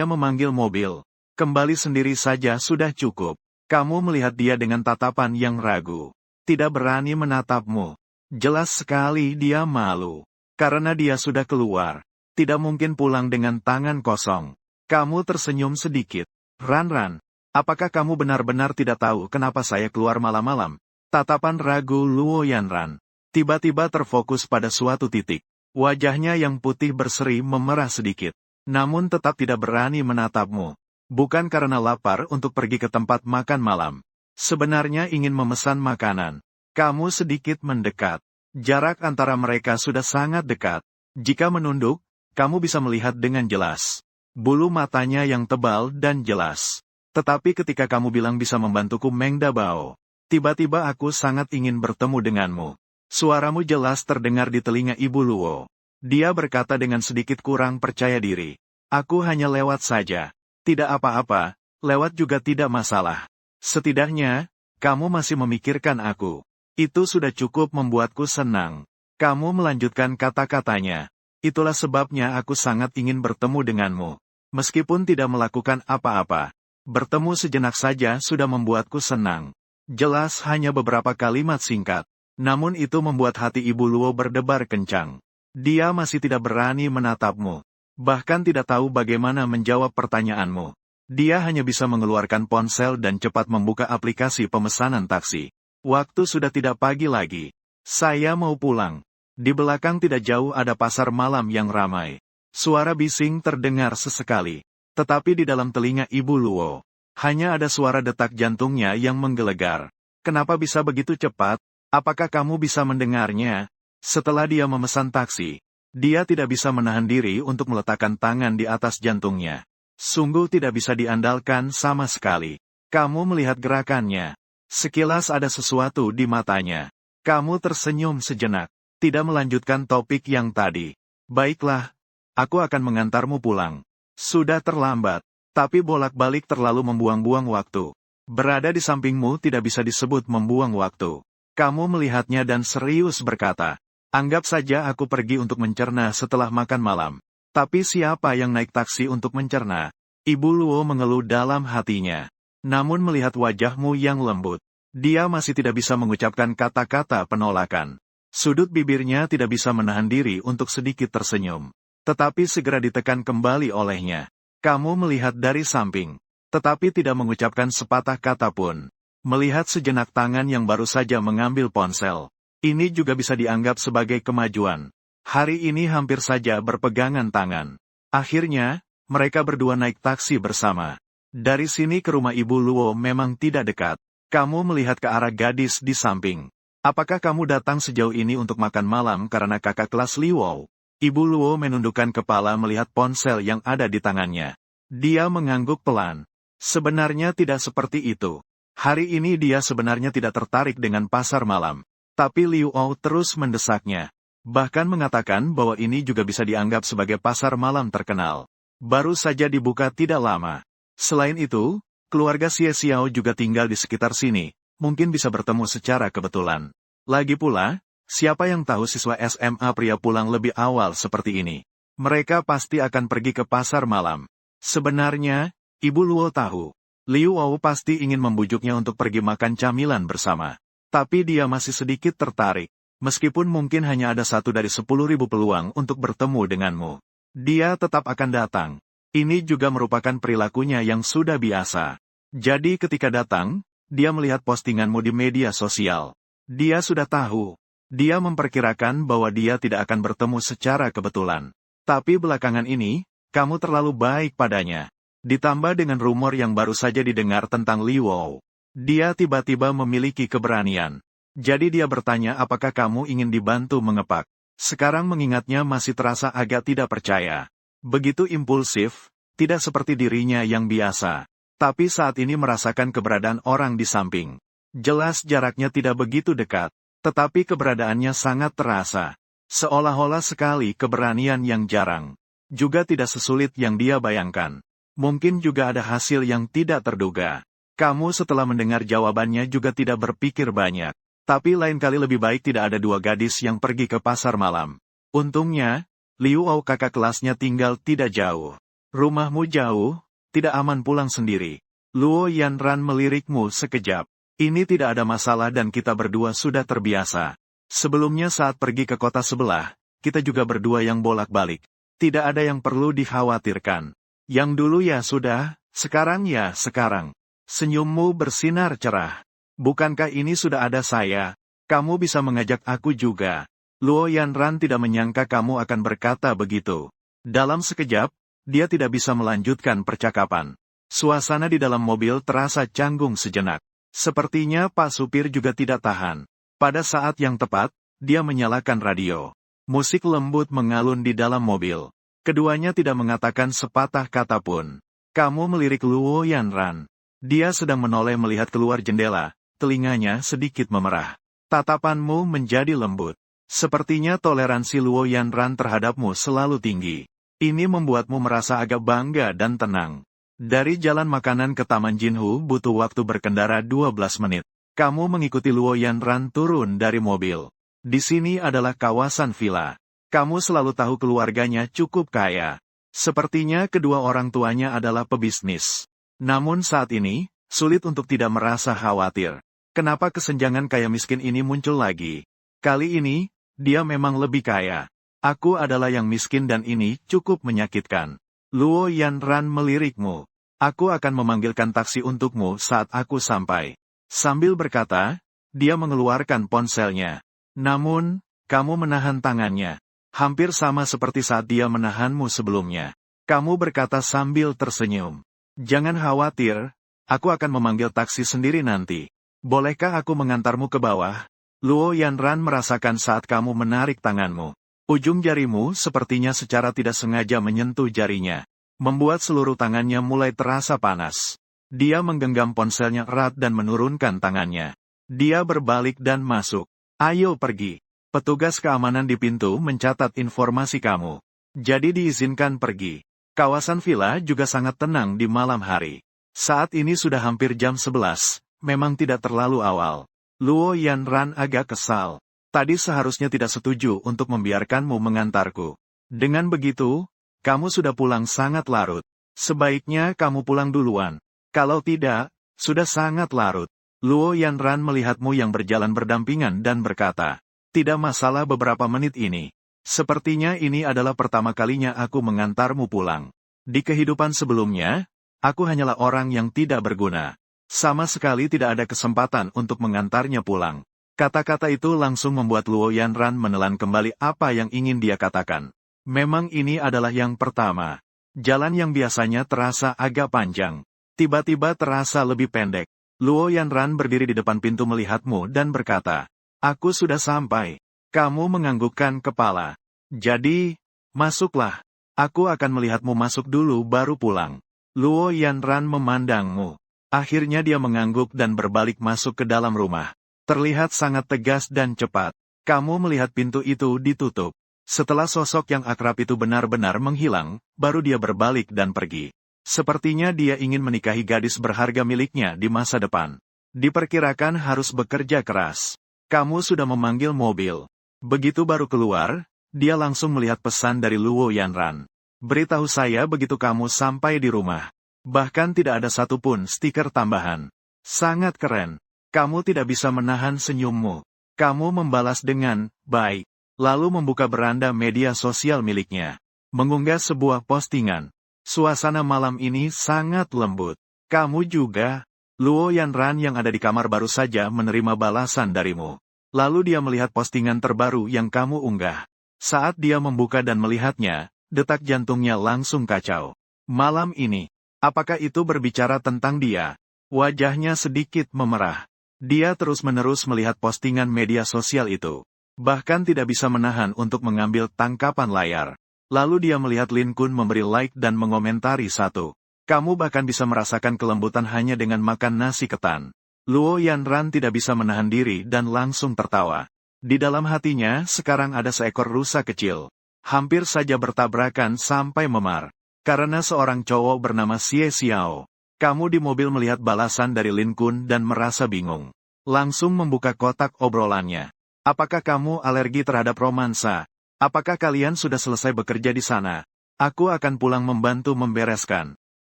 memanggil mobil. Kembali sendiri saja sudah cukup. Kamu melihat dia dengan tatapan yang ragu. Tidak berani menatapmu. Jelas sekali dia malu. Karena dia sudah keluar. Tidak mungkin pulang dengan tangan kosong. Kamu tersenyum sedikit. Ran, apakah kamu benar-benar tidak tahu kenapa saya keluar malam-malam? Tatapan ragu Luo Yanran. Tiba-tiba terfokus pada suatu titik. Wajahnya yang putih berseri memerah sedikit. Namun tetap tidak berani menatapmu. Bukan karena lapar untuk pergi ke tempat makan malam. Sebenarnya ingin memesan makanan. Kamu sedikit mendekat. Jarak antara mereka sudah sangat dekat. Jika menunduk, kamu bisa melihat dengan jelas. Bulu matanya yang tebal dan jelas. Tetapi ketika kamu bilang bisa membantuku Meng Dabao, tiba-tiba aku sangat ingin bertemu denganmu. Suaramu jelas terdengar di telinga Ibu Luo. Dia berkata dengan sedikit kurang percaya diri. Aku hanya lewat saja. Tidak apa-apa, lewat juga tidak masalah. Setidaknya, kamu masih memikirkan aku. Itu sudah cukup membuatku senang. Kamu melanjutkan kata-katanya. Itulah sebabnya aku sangat ingin bertemu denganmu. Meskipun tidak melakukan apa-apa. Bertemu sejenak saja sudah membuatku senang. Jelas hanya beberapa kalimat singkat. Namun itu membuat hati Ibu Luo berdebar kencang. Dia masih tidak berani menatapmu. Bahkan tidak tahu bagaimana menjawab pertanyaanmu. Dia hanya bisa mengeluarkan ponsel dan cepat membuka aplikasi pemesanan taksi. Waktu sudah tidak pagi lagi. Saya mau pulang. Di belakang tidak jauh ada pasar malam yang ramai. Suara bising terdengar sesekali. Tetapi di dalam telinga Ibu Luo, hanya ada suara detak jantungnya yang menggelegar. Kenapa bisa begitu cepat? Apakah kamu bisa mendengarnya? Setelah dia memesan taksi, dia tidak bisa menahan diri untuk meletakkan tangan di atas jantungnya. Sungguh tidak bisa diandalkan sama sekali. Kamu melihat gerakannya. Sekilas ada sesuatu di matanya. Kamu tersenyum sejenak. Tidak melanjutkan topik yang tadi. Baiklah, aku akan mengantarmu pulang. Sudah terlambat, tapi bolak-balik terlalu membuang-buang waktu. Berada di sampingmu tidak bisa disebut membuang waktu. Kamu melihatnya dan serius berkata, anggap saja aku pergi untuk mencerna setelah makan malam. Tapi siapa yang naik taksi untuk mencerna? Ibu Luo mengeluh dalam hatinya. Namun melihat wajahmu yang lembut, dia masih tidak bisa mengucapkan kata-kata penolakan. Sudut bibirnya tidak bisa menahan diri untuk sedikit tersenyum. Tetapi segera ditekan kembali olehnya. Kamu melihat dari samping, tetapi tidak mengucapkan sepatah kata pun. Melihat sejenak tangan yang baru saja mengambil ponsel. Ini juga bisa dianggap sebagai kemajuan. Hari ini hampir saja berpegangan tangan. Akhirnya, mereka berdua naik taksi bersama. Dari sini ke rumah Ibu Luo memang tidak dekat. Kamu melihat ke arah gadis di samping. Apakah kamu datang sejauh ini untuk makan malam karena kakak kelas Liuo? Ibu Luo menundukkan kepala melihat ponsel yang ada di tangannya. Dia mengangguk pelan. Sebenarnya tidak seperti itu. Hari ini dia sebenarnya tidak tertarik dengan pasar malam. Tapi Liuo terus mendesaknya. Bahkan mengatakan bahwa ini juga bisa dianggap sebagai pasar malam terkenal. Baru saja dibuka tidak lama. Selain itu, keluarga Xie Xiao juga tinggal di sekitar sini. Mungkin bisa bertemu secara kebetulan. Lagi pula, siapa yang tahu siswa SMA pria pulang lebih awal seperti ini? Mereka pasti akan pergi ke pasar malam. Sebenarnya, Ibu Luo tahu. Liu Wao pasti ingin membujuknya untuk pergi makan camilan bersama. Tapi dia masih sedikit tertarik. Meskipun mungkin hanya ada 1 dari 10.000 peluang untuk bertemu denganmu. Dia tetap akan datang. Ini juga merupakan perilakunya yang sudah biasa. Jadi ketika datang, dia melihat postinganmu di media sosial. Dia sudah tahu. Dia memperkirakan bahwa dia tidak akan bertemu secara kebetulan. Tapi belakangan ini, kamu terlalu baik padanya. Ditambah dengan rumor yang baru saja didengar tentang Liu Wao. Dia tiba-tiba memiliki keberanian. Jadi dia bertanya apakah kamu ingin dibantu mengepak. Sekarang mengingatnya masih terasa agak tidak percaya. Begitu impulsif, tidak seperti dirinya yang biasa. Tapi saat ini merasakan keberadaan orang di samping. Jelas jaraknya tidak begitu dekat, tetapi keberadaannya sangat terasa. Seolah-olah sekali keberanian yang jarang. Juga tidak sesulit yang dia bayangkan. Mungkin juga ada hasil yang tidak terduga. Kamu setelah mendengar jawabannya juga tidak berpikir banyak. Tapi lain kali lebih baik tidak ada dua gadis yang pergi ke pasar malam. Untungnya, Liu Ao kakak kelasnya tinggal tidak jauh. Rumahmu jauh, tidak aman pulang sendiri. Luo Yanran melirikmu sekejap. Ini tidak ada masalah dan kita berdua sudah terbiasa. Sebelumnya saat pergi ke kota sebelah, kita juga berdua yang bolak-balik. Tidak ada yang perlu dikhawatirkan. Yang dulu ya sudah, sekarang ya sekarang. Senyummu bersinar cerah. Bukankah ini sudah ada saya? Kamu bisa mengajak aku juga. Luo Yanran tidak menyangka kamu akan berkata begitu. Dalam sekejap, dia tidak bisa melanjutkan percakapan. Suasana di dalam mobil terasa canggung sejenak. Sepertinya Pak Supir juga tidak tahan. Pada saat yang tepat, dia menyalakan radio. Musik lembut mengalun di dalam mobil. Keduanya tidak mengatakan sepatah kata pun. Kamu melirik Luo Yanran. Dia sedang menoleh melihat keluar jendela, telinganya sedikit memerah. Tatapanmu menjadi lembut. Sepertinya toleransi Luo Yanran terhadapmu selalu tinggi. Ini membuatmu merasa agak bangga dan tenang. Dari jalan makanan ke Taman Jinhu butuh waktu berkendara 12 menit. Kamu mengikuti Luo Yanran turun dari mobil. Di sini adalah kawasan villa. Kamu selalu tahu keluarganya cukup kaya. Sepertinya kedua orang tuanya adalah pebisnis. Namun saat ini, sulit untuk tidak merasa khawatir. Kenapa kesenjangan kaya miskin ini muncul lagi? Kali ini, dia memang lebih kaya. Aku adalah yang miskin dan ini cukup menyakitkan. Luo Yanran melirikmu. Aku akan memanggilkan taksi untukmu saat aku sampai. Sambil berkata, dia mengeluarkan ponselnya. Namun, kamu menahan tangannya. Hampir sama seperti saat dia menahanmu sebelumnya. Kamu berkata sambil tersenyum. Jangan khawatir, aku akan memanggil taksi sendiri nanti. Bolehkah aku mengantarmu ke bawah? Luo Yanran merasakan saat kamu menarik tanganmu. Ujung jarimu sepertinya secara tidak sengaja menyentuh jarinya. Membuat seluruh tangannya mulai terasa panas. Dia menggenggam ponselnya erat dan menurunkan tangannya. Dia berbalik dan masuk. Ayo pergi. Petugas keamanan di pintu mencatat informasi kamu. Jadi diizinkan pergi. Kawasan villa juga sangat tenang di malam hari. Saat ini sudah hampir jam 11, memang tidak terlalu awal. Luo Yanran agak kesal. Tadi seharusnya tidak setuju untuk membiarkanmu mengantarku. Dengan begitu, kamu sudah pulang sangat larut. Sebaiknya kamu pulang duluan. Kalau tidak, sudah sangat larut. Luo Yanran melihatmu yang berjalan berdampingan dan berkata, tidak masalah beberapa menit ini. Sepertinya ini adalah pertama kalinya aku mengantarmu pulang. Di kehidupan sebelumnya, aku hanyalah orang yang tidak berguna. Sama sekali tidak ada kesempatan untuk mengantarnya pulang. Kata-kata itu langsung membuat Luo Yanran menelan kembali apa yang ingin dia katakan. Memang ini adalah yang pertama. Jalan yang biasanya terasa agak panjang. Tiba-tiba terasa lebih pendek. Luo Yanran berdiri di depan pintu melihatmu dan berkata, aku sudah sampai. Kamu menganggukkan kepala. Jadi, masuklah. Aku akan melihatmu masuk dulu baru pulang. Luo Yanran memandangmu. Akhirnya dia mengangguk dan berbalik masuk ke dalam rumah. Terlihat sangat tegas dan cepat. Kamu melihat pintu itu ditutup. Setelah sosok yang akrab itu benar-benar menghilang, baru dia berbalik dan pergi. Sepertinya dia ingin menikahi gadis berharga miliknya di masa depan. Diperkirakan harus bekerja keras. Kamu sudah memanggil mobil. Begitu baru keluar, dia langsung melihat pesan dari Luo Yanran. Beritahu saya begitu kamu sampai di rumah. Bahkan tidak ada satupun stiker tambahan. Sangat keren. Kamu tidak bisa menahan senyummu. Kamu membalas dengan, baik. Lalu membuka beranda media sosial miliknya. Mengunggah sebuah postingan. Suasana malam ini sangat lembut. Kamu juga. Luo Yanran yang ada di kamar baru saja menerima balasan darimu. Lalu dia melihat postingan terbaru yang kamu unggah. Saat dia membuka dan melihatnya, detak jantungnya langsung kacau. Malam ini. Apakah itu berbicara tentang dia? Wajahnya sedikit memerah. Dia terus-menerus melihat postingan media sosial itu. Bahkan tidak bisa menahan untuk mengambil tangkapan layar. Lalu dia melihat Lin Kun memberi like dan mengomentari satu. Kamu bahkan bisa merasakan kelembutan hanya dengan makan nasi ketan. Luo Yanran tidak bisa menahan diri dan langsung tertawa. Di dalam hatinya sekarang ada seekor rusa kecil. Hampir saja bertabrakan sampai memar. Karena seorang cowok bernama Xie Xiao. Kamu di mobil melihat balasan dari Lin Kun dan merasa bingung. Langsung membuka kotak obrolannya. Apakah kamu alergi terhadap romansa? Apakah kalian sudah selesai bekerja di sana? Aku akan pulang membantu membereskan.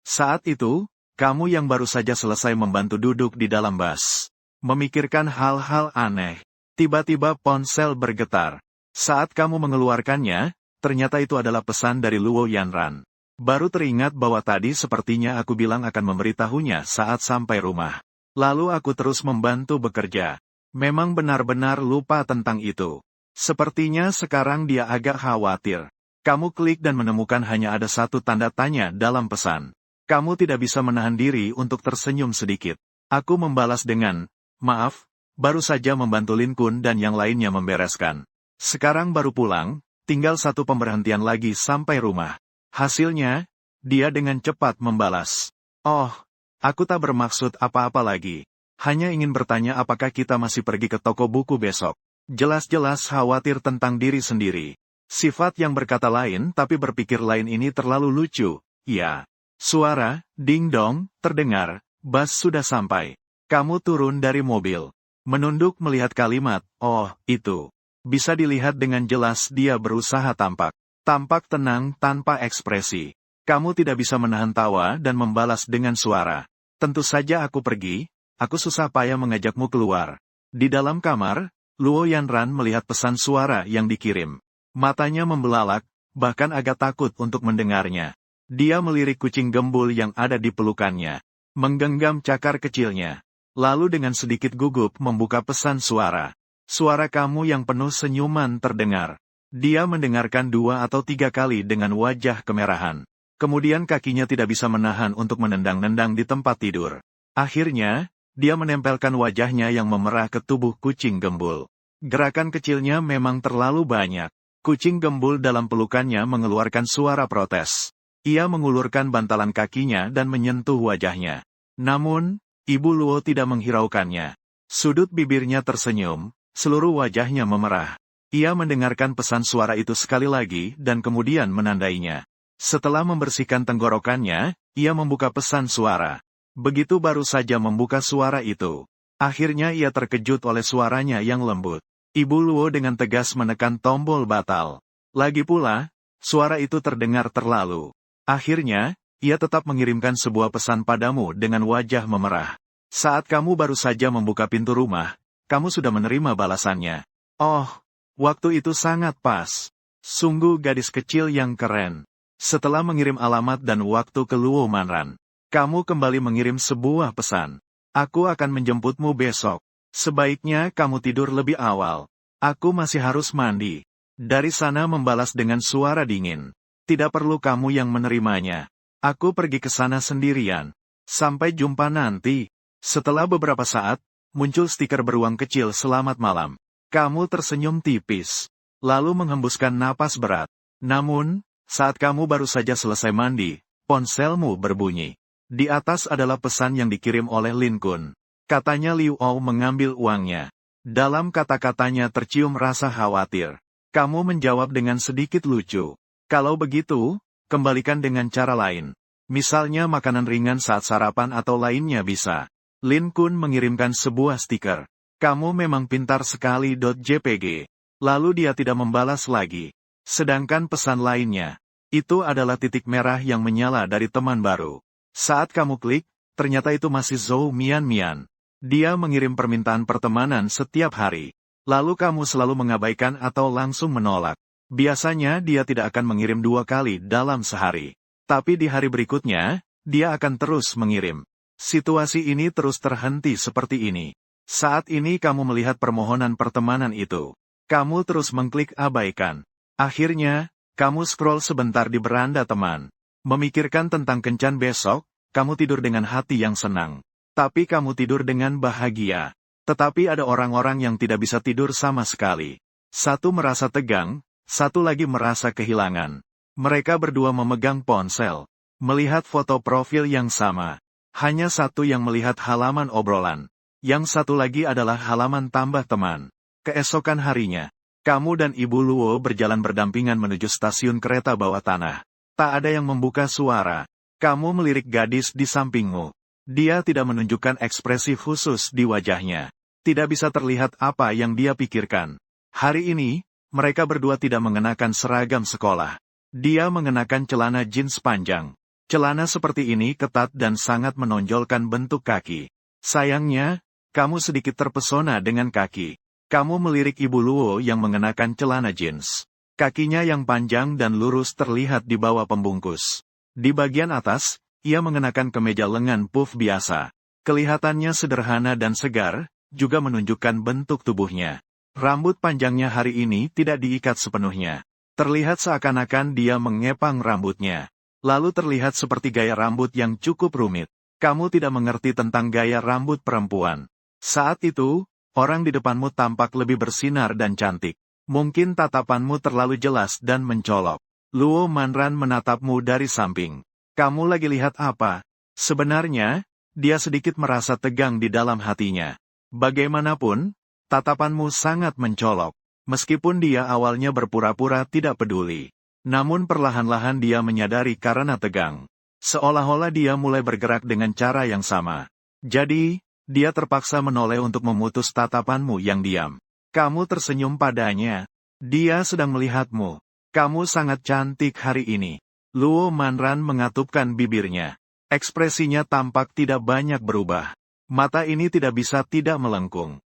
Saat itu, kamu yang baru saja selesai membantu duduk di dalam bus. Memikirkan hal-hal aneh. Tiba-tiba ponsel bergetar. Saat kamu mengeluarkannya, ternyata itu adalah pesan dari Luo Yanran. Baru teringat bahwa tadi sepertinya aku bilang akan memberitahunya saat sampai rumah. Lalu aku terus membantu bekerja. Memang benar-benar lupa tentang itu. Sepertinya sekarang dia agak khawatir. Kamu klik dan menemukan hanya ada satu tanda tanya dalam pesan. Kamu tidak bisa menahan diri untuk tersenyum sedikit. Aku membalas dengan, maaf, baru saja membantu Lin Kun dan yang lainnya membereskan. Sekarang baru pulang, tinggal satu pemberhentian lagi sampai rumah. Hasilnya, dia dengan cepat membalas. Oh, aku tak bermaksud apa-apa lagi. Hanya ingin bertanya apakah kita masih pergi ke toko buku besok. Jelas-jelas khawatir tentang diri sendiri. Sifat yang berkata lain tapi berpikir lain ini terlalu lucu. Ya. Suara, ding-dong, terdengar. Bus sudah sampai. Kamu turun dari mobil. Menunduk melihat kalimat, oh, itu. Bisa dilihat dengan jelas dia berusaha tampak. Tampak tenang tanpa ekspresi. Kamu tidak bisa menahan tawa dan membalas dengan suara. Tentu saja aku pergi, aku susah payah mengajakmu keluar. Di dalam kamar, Luo Yanran melihat pesan suara yang dikirim. Matanya membelalak, bahkan agak takut untuk mendengarnya. Dia melirik kucing gembul yang ada di pelukannya. Menggenggam cakar kecilnya. Lalu dengan sedikit gugup membuka pesan suara. Suara kamu yang penuh senyuman terdengar. Dia mendengarkan 2 atau 3 kali dengan wajah kemerahan. Kemudian kakinya tidak bisa menahan untuk menendang-nendang di tempat tidur. Akhirnya, dia menempelkan wajahnya yang memerah ke tubuh kucing gembul. Gerakan kecilnya memang terlalu banyak. Kucing gembul dalam pelukannya mengeluarkan suara protes. Ia mengulurkan bantalan kakinya dan menyentuh wajahnya. Namun, Ibu Luo tidak menghiraukannya. Sudut bibirnya tersenyum, seluruh wajahnya memerah. Ia mendengarkan pesan suara itu sekali lagi dan kemudian menandainya. Setelah membersihkan tenggorokannya, ia membuka pesan suara. Begitu baru saja membuka suara itu. Akhirnya ia terkejut oleh suaranya yang lembut. Ibu Luo dengan tegas menekan tombol batal. Lagi pula, suara itu terdengar terlalu. Akhirnya, ia tetap mengirimkan sebuah pesan padamu dengan wajah memerah. Saat kamu baru saja membuka pintu rumah, kamu sudah menerima balasannya. Oh, waktu itu sangat pas. Sungguh gadis kecil yang keren. Setelah mengirim alamat dan waktu ke Luo Manran, kamu kembali mengirim sebuah pesan. Aku akan menjemputmu besok. Sebaiknya kamu tidur lebih awal. Aku masih harus mandi. Dari sana membalas dengan suara dingin. Tidak perlu kamu yang menerimanya. Aku pergi ke sana sendirian. Sampai jumpa nanti. Setelah beberapa saat, muncul stiker beruang kecil selamat malam. Kamu tersenyum tipis. Lalu menghembuskan napas berat. Namun, saat kamu baru saja selesai mandi, ponselmu berbunyi. Di atas adalah pesan yang dikirim oleh Lin Kun. Katanya Liu Ou mengambil uangnya. Dalam kata-katanya tercium rasa khawatir. Kamu menjawab dengan sedikit lucu. Kalau begitu, kembalikan dengan cara lain. Misalnya makanan ringan saat sarapan atau lainnya bisa. Lin Kun mengirimkan sebuah stiker. Kamu memang pintar sekali. JPG. Lalu dia tidak membalas lagi. Sedangkan pesan lainnya, itu adalah titik merah yang menyala dari teman baru. Saat kamu klik, ternyata itu masih Zhou Mian Mian. Dia mengirim permintaan pertemanan setiap hari. Lalu kamu selalu mengabaikan atau langsung menolak. Biasanya dia tidak akan mengirim 2 kali dalam sehari. Tapi di hari berikutnya, dia akan terus mengirim. Situasi ini terus terhenti seperti ini. Saat ini kamu melihat permohonan pertemanan itu. Kamu terus mengklik abaikan. Akhirnya, kamu scroll sebentar di beranda teman. Memikirkan tentang kencan besok, kamu tidur dengan hati yang senang. Tapi kamu tidur dengan bahagia. Tetapi ada orang-orang yang tidak bisa tidur sama sekali. Satu merasa tegang, satu lagi merasa kehilangan. Mereka berdua memegang ponsel. Melihat foto profil yang sama. Hanya satu yang melihat halaman obrolan. Yang satu lagi adalah halaman tambah teman. Keesokan harinya, kamu dan Ibu Luo berjalan berdampingan menuju stasiun kereta bawah tanah. Tak ada yang membuka suara. Kamu melirik gadis di sampingmu. Dia tidak menunjukkan ekspresi khusus di wajahnya. Tidak bisa terlihat apa yang dia pikirkan. Hari ini, mereka berdua tidak mengenakan seragam sekolah. Dia mengenakan celana jeans panjang. Celana seperti ini ketat dan sangat menonjolkan bentuk kaki. Sayangnya, kamu sedikit terpesona dengan kaki. Kamu melirik Ibu Luo yang mengenakan celana jeans. Kakinya yang panjang dan lurus terlihat di bawah pembungkus. Di bagian atas, ia mengenakan kemeja lengan puff biasa. Kelihatannya sederhana dan segar, juga menunjukkan bentuk tubuhnya. Rambut panjangnya hari ini tidak diikat sepenuhnya. Terlihat seakan-akan dia mengepang rambutnya. Lalu terlihat seperti gaya rambut yang cukup rumit. Kamu tidak mengerti tentang gaya rambut perempuan. Saat itu, orang di depanmu tampak lebih bersinar dan cantik. Mungkin tatapanmu terlalu jelas dan mencolok. Luo Manran menatapmu dari samping. Kamu lagi lihat apa? Sebenarnya, dia sedikit merasa tegang di dalam hatinya. Bagaimanapun, tatapanmu sangat mencolok. Meskipun dia awalnya berpura-pura tidak peduli. Namun perlahan-lahan dia menyadari karena tegang. Seolah-olah dia mulai bergerak dengan cara yang sama. Jadi, dia terpaksa menoleh untuk memutus tatapanmu yang diam. Kamu tersenyum padanya. Dia sedang melihatmu. Kamu sangat cantik hari ini. Luo Manran mengatupkan bibirnya. Ekspresinya tampak tidak banyak berubah. Mata ini tidak bisa tidak melengkung.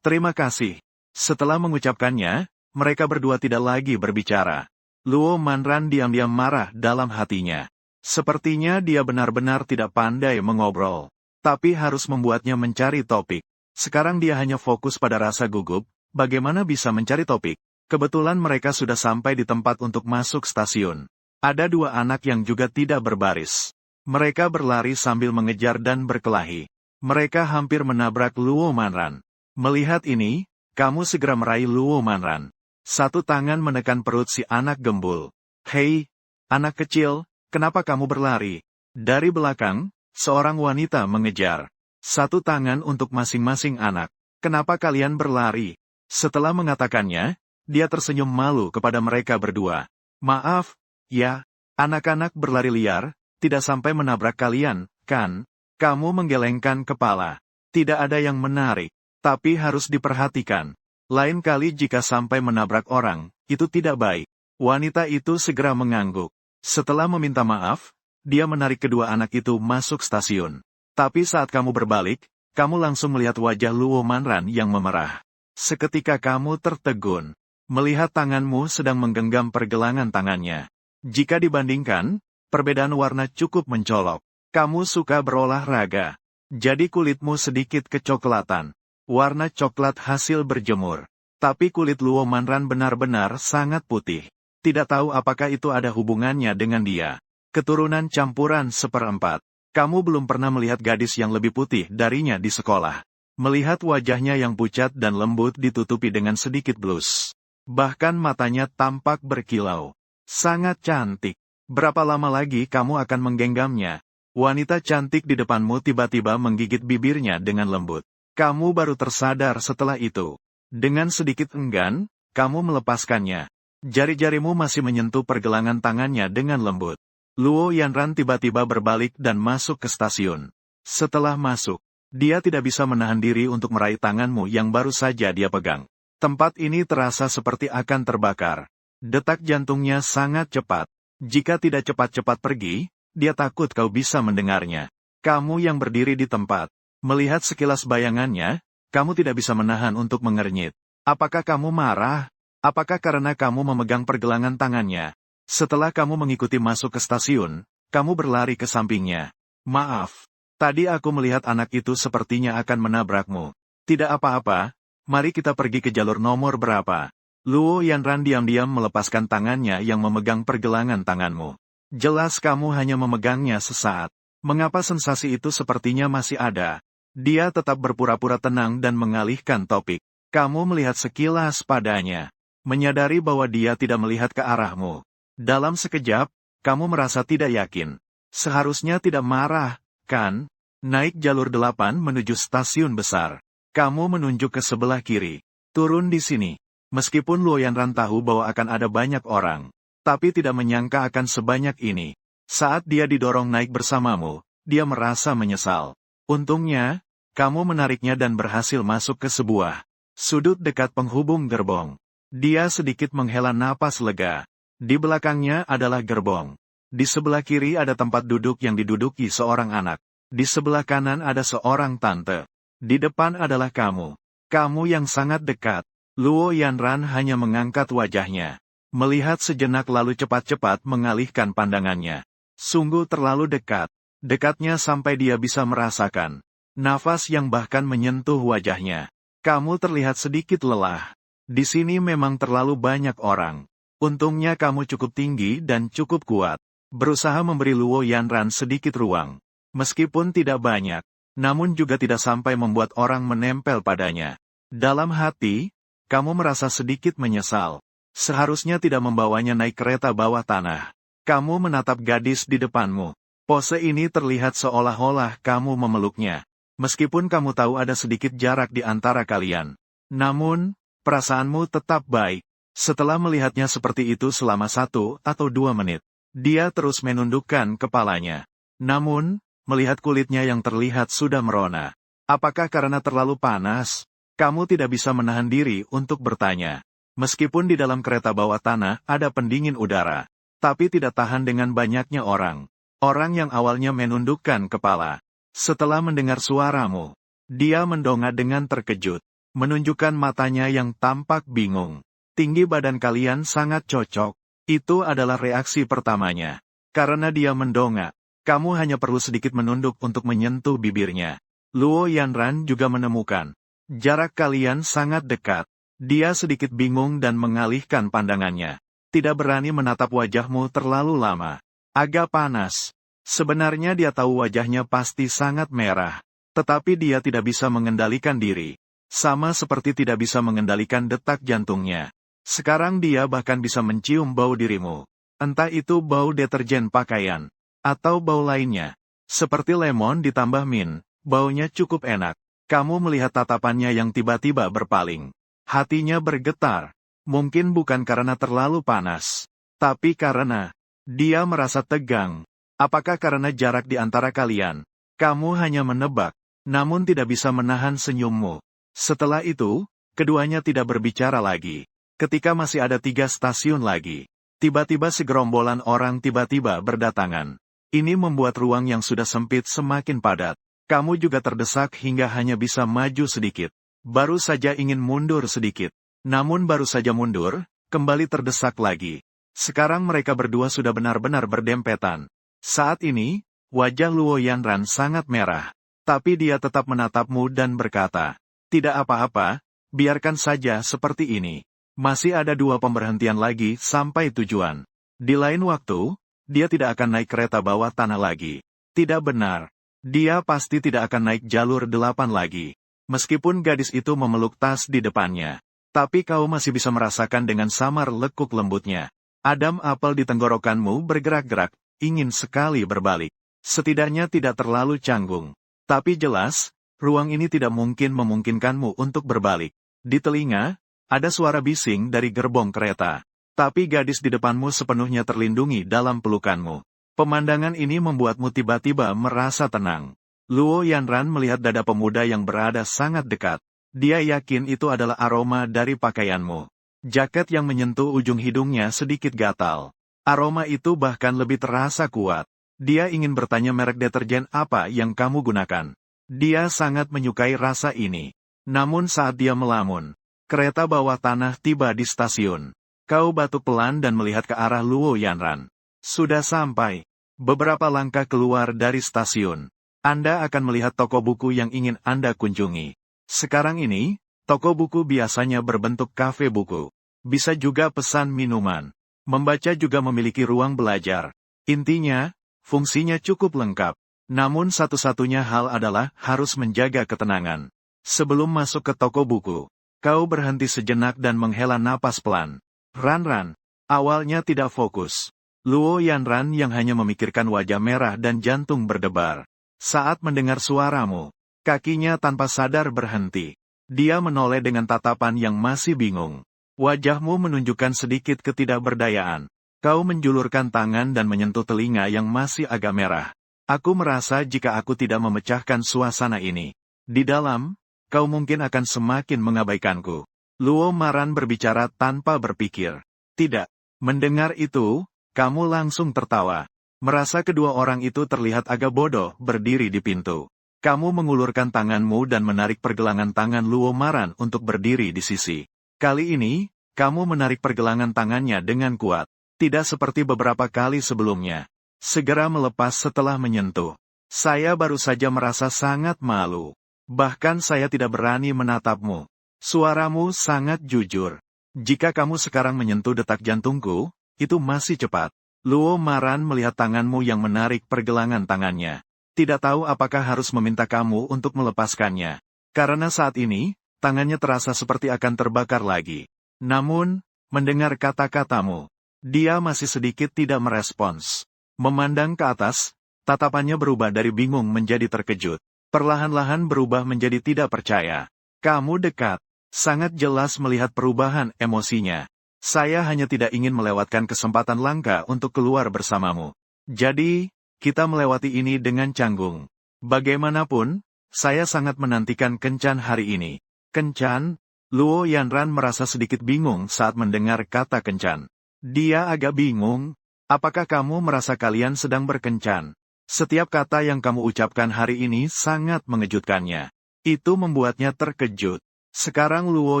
Terima kasih. Setelah mengucapkannya, mereka berdua tidak lagi berbicara. Luo Manran diam-diam marah dalam hatinya. Sepertinya dia benar-benar tidak pandai mengobrol. Tapi harus membuatnya mencari topik. Sekarang dia hanya fokus pada rasa gugup, bagaimana bisa mencari topik. Kebetulan mereka sudah sampai di tempat untuk masuk stasiun. Ada dua anak yang juga tidak berbaris. Mereka berlari sambil mengejar dan berkelahi. Mereka hampir menabrak Luo Manran. Melihat ini, kamu segera meraih Luo Manran. Satu tangan menekan perut si anak gembul. Hei, anak kecil, kenapa kamu berlari? Dari belakang, seorang wanita mengejar. Satu tangan untuk masing-masing anak. Kenapa kalian berlari? Setelah mengatakannya, dia tersenyum malu kepada mereka berdua. Maaf, ya, anak-anak berlari liar, tidak sampai menabrak kalian, kan? Kamu menggelengkan kepala. Tidak ada yang menarik, tapi harus diperhatikan. Lain kali jika sampai menabrak orang, itu tidak baik. Wanita itu segera mengangguk. Setelah meminta maaf, dia menarik kedua anak itu masuk stasiun. Tapi saat kamu berbalik, kamu langsung melihat wajah Luo Manran yang memerah. Seketika kamu tertegun. Melihat tanganmu sedang menggenggam pergelangan tangannya. Jika dibandingkan, perbedaan warna cukup mencolok. Kamu suka berolahraga. Jadi kulitmu sedikit kecoklatan. Warna coklat hasil berjemur. Tapi kulit Luo Manran benar-benar sangat putih. Tidak tahu apakah itu ada hubungannya dengan dia. Keturunan campuran seperempat. Kamu belum pernah melihat gadis yang lebih putih darinya di sekolah. Melihat wajahnya yang pucat dan lembut ditutupi dengan sedikit blus. Bahkan matanya tampak berkilau. Sangat cantik. Berapa lama lagi kamu akan menggenggamnya? Wanita cantik di depanmu tiba-tiba menggigit bibirnya dengan lembut. Kamu baru tersadar setelah itu. Dengan sedikit enggan, kamu melepaskannya. Jari-jarimu masih menyentuh pergelangan tangannya dengan lembut. Luo Yanran tiba-tiba berbalik dan masuk ke stasiun. Setelah masuk, dia tidak bisa menahan diri untuk meraih tanganmu yang baru saja dia pegang. Tempat ini terasa seperti akan terbakar. Detak jantungnya sangat cepat. Jika tidak cepat-cepat pergi, dia takut kau bisa mendengarnya. Kamu yang berdiri di tempat. Melihat sekilas bayangannya, kamu tidak bisa menahan untuk mengernyit. Apakah kamu marah? Apakah karena kamu memegang pergelangan tangannya? Setelah kamu mengikuti masuk ke stasiun, kamu berlari ke sampingnya. Maaf, tadi aku melihat anak itu sepertinya akan menabrakmu. Tidak apa-apa, mari kita pergi ke jalur nomor berapa. Luo Yanran diam-diam melepaskan tangannya yang memegang pergelangan tanganmu. Jelas kamu hanya memegangnya sesaat. Mengapa sensasi itu sepertinya masih ada? Dia tetap berpura-pura tenang dan mengalihkan topik. Kamu melihat sekilas padanya. Menyadari bahwa dia tidak melihat ke arahmu. Dalam sekejap, kamu merasa tidak yakin. Seharusnya tidak marah, kan? Naik jalur 8 menuju stasiun besar. Kamu menunjuk ke sebelah kiri. Turun di sini. Meskipun Luo Yanran tahu bahwa akan ada banyak orang, tapi tidak menyangka akan sebanyak ini. Saat dia didorong naik bersamamu, dia merasa menyesal. Untungnya, Kamu menariknya dan berhasil masuk ke sebuah sudut dekat penghubung gerbong. Dia sedikit menghela napas lega. Di belakangnya adalah gerbong. Di sebelah kiri ada tempat duduk yang diduduki seorang anak. Di sebelah kanan ada seorang tante. Di depan adalah kamu. Kamu yang sangat dekat. Luo Yanran hanya mengangkat wajahnya. Melihat sejenak lalu cepat-cepat mengalihkan pandangannya. Sungguh terlalu dekat. Dekatnya sampai dia bisa merasakan nafas yang bahkan menyentuh wajahnya. Kamu terlihat sedikit lelah. Di sini memang terlalu banyak orang. Untungnya kamu cukup tinggi dan cukup kuat. Berusaha memberi Luo Yanran sedikit ruang. Meskipun tidak banyak, namun juga tidak sampai membuat orang menempel padanya. Dalam hati, kamu merasa sedikit menyesal. Seharusnya tidak membawanya naik kereta bawah tanah. Kamu menatap gadis di depanmu. Pose ini terlihat seolah-olah kamu memeluknya. Meskipun kamu tahu ada sedikit jarak di antara kalian. Namun, perasaanmu tetap baik. Setelah melihatnya seperti itu selama 1 atau 2 menit, dia terus menundukkan kepalanya. Namun, melihat kulitnya yang terlihat sudah merona. Apakah karena terlalu panas? Kamu tidak bisa menahan diri untuk bertanya. Meskipun di dalam kereta bawah tanah ada pendingin udara, tapi tidak tahan dengan banyaknya orang. Orang yang awalnya menundukkan kepala. Setelah mendengar suaramu, dia mendongak dengan terkejut, menunjukkan matanya yang tampak bingung. Tinggi badan kalian sangat cocok. Itu adalah reaksi pertamanya. Karena dia mendongak, kamu hanya perlu sedikit menunduk untuk menyentuh bibirnya. Luo Yanran juga menemukan jarak kalian sangat dekat. Dia sedikit bingung dan mengalihkan pandangannya. Tidak berani menatap wajahmu terlalu lama. Agak panas. Sebenarnya dia tahu wajahnya pasti sangat merah. Tetapi dia tidak bisa mengendalikan diri. Sama seperti tidak bisa mengendalikan detak jantungnya. Sekarang dia bahkan bisa mencium bau dirimu. Entah itu bau deterjen pakaian. Atau bau lainnya. Seperti lemon ditambah mint. Baunya cukup enak. Kamu melihat tatapannya yang tiba-tiba berpaling. Hatinya bergetar. Mungkin bukan karena terlalu panas. Tapi karena dia merasa tegang. Apakah karena jarak di antara kalian? Kamu hanya menebak, namun tidak bisa menahan senyummu. Setelah itu, keduanya tidak berbicara lagi. Ketika masih ada 3 stasiun lagi, tiba-tiba segerombolan orang tiba-tiba berdatangan. Ini membuat ruang yang sudah sempit semakin padat. Kamu juga terdesak hingga hanya bisa maju sedikit. Baru saja ingin mundur sedikit. Namun baru saja mundur, kembali terdesak lagi. Sekarang mereka berdua sudah benar-benar berdempetan. Saat ini, wajah Luo Yanran sangat merah. Tapi dia tetap menatapmu dan berkata, tidak apa-apa, biarkan saja seperti ini. Masih ada 2 pemberhentian lagi sampai tujuan. Di lain waktu, dia tidak akan naik kereta bawah tanah lagi. Tidak benar. Dia pasti tidak akan naik jalur 8 lagi. Meskipun gadis itu memeluk tas di depannya. Tapi kau masih bisa merasakan dengan samar lekuk lembutnya. Adam apel di tenggorokanmu bergerak-gerak. Ingin sekali berbalik. Setidaknya tidak terlalu canggung. Tapi jelas, ruang ini tidak mungkin memungkinkanmu untuk berbalik. Di telinga, ada suara bising dari gerbong kereta. Tapi gadis di depanmu sepenuhnya terlindungi dalam pelukanmu. Pemandangan ini membuatmu tiba-tiba merasa tenang. Luo Yanran melihat dada pemuda yang berada sangat dekat. Dia yakin itu adalah aroma dari pakaianmu. Jaket yang menyentuh ujung hidungnya sedikit gatal. Aroma itu bahkan lebih terasa kuat. Dia ingin bertanya merek deterjen apa yang kamu gunakan. Dia sangat menyukai rasa ini. Namun saat dia melamun, kereta bawah tanah tiba di stasiun. Kau batuk pelan dan melihat ke arah Luo Yanran. Sudah sampai. Beberapa langkah keluar dari stasiun. Anda akan melihat toko buku yang ingin Anda kunjungi. Sekarang ini, toko buku biasanya berbentuk kafe buku. Bisa juga pesan minuman. Membaca juga memiliki ruang belajar. Intinya, fungsinya cukup lengkap. Namun satu-satunya hal adalah harus menjaga ketenangan. Sebelum masuk ke toko buku, kau berhenti sejenak dan menghela napas pelan. Ran, awalnya tidak fokus. Luo Yanran yang hanya memikirkan wajah merah dan jantung berdebar. Saat mendengar suaramu, kakinya tanpa sadar berhenti. Dia menoleh dengan tatapan yang masih bingung. Wajahmu menunjukkan sedikit ketidakberdayaan. Kau menjulurkan tangan dan menyentuh telinga yang masih agak merah. Aku merasa jika aku tidak memecahkan suasana ini, Di dalam, kau mungkin akan semakin mengabaikanku. Luo Maran berbicara tanpa berpikir. Tidak. Mendengar itu, kamu langsung tertawa. Merasa kedua orang itu terlihat agak bodoh berdiri di pintu. Kamu mengulurkan tanganmu dan menarik pergelangan tangan Luo Maran untuk berdiri di sisi. Kali ini, kamu menarik pergelangan tangannya dengan kuat. Tidak seperti beberapa kali sebelumnya. Segera melepas setelah menyentuh. Saya baru saja merasa sangat malu. Bahkan saya tidak berani menatapmu. Suaramu sangat jujur. Jika kamu sekarang menyentuh detak jantungku, itu masih cepat. Luo Maran melihat tanganmu yang menarik pergelangan tangannya. Tidak tahu apakah harus meminta kamu untuk melepaskannya. Karena saat ini, tangannya terasa seperti akan terbakar lagi. Namun, mendengar kata-katamu, dia masih sedikit tidak merespons. Memandang ke atas, tatapannya berubah dari bingung menjadi terkejut. Perlahan-lahan berubah menjadi tidak percaya. Kamu dekat. Sangat jelas melihat perubahan emosinya. Saya hanya tidak ingin melewatkan kesempatan langka untuk keluar bersamamu. Jadi, kita melewati ini dengan canggung. Bagaimanapun, saya sangat menantikan kencan hari ini. Kencan? Luo Yanran merasa sedikit bingung saat mendengar kata kencan. Dia agak bingung. Apakah kamu merasa kalian sedang berkencan? Setiap kata yang kamu ucapkan hari ini sangat mengejutkannya. Itu membuatnya terkejut. Sekarang Luo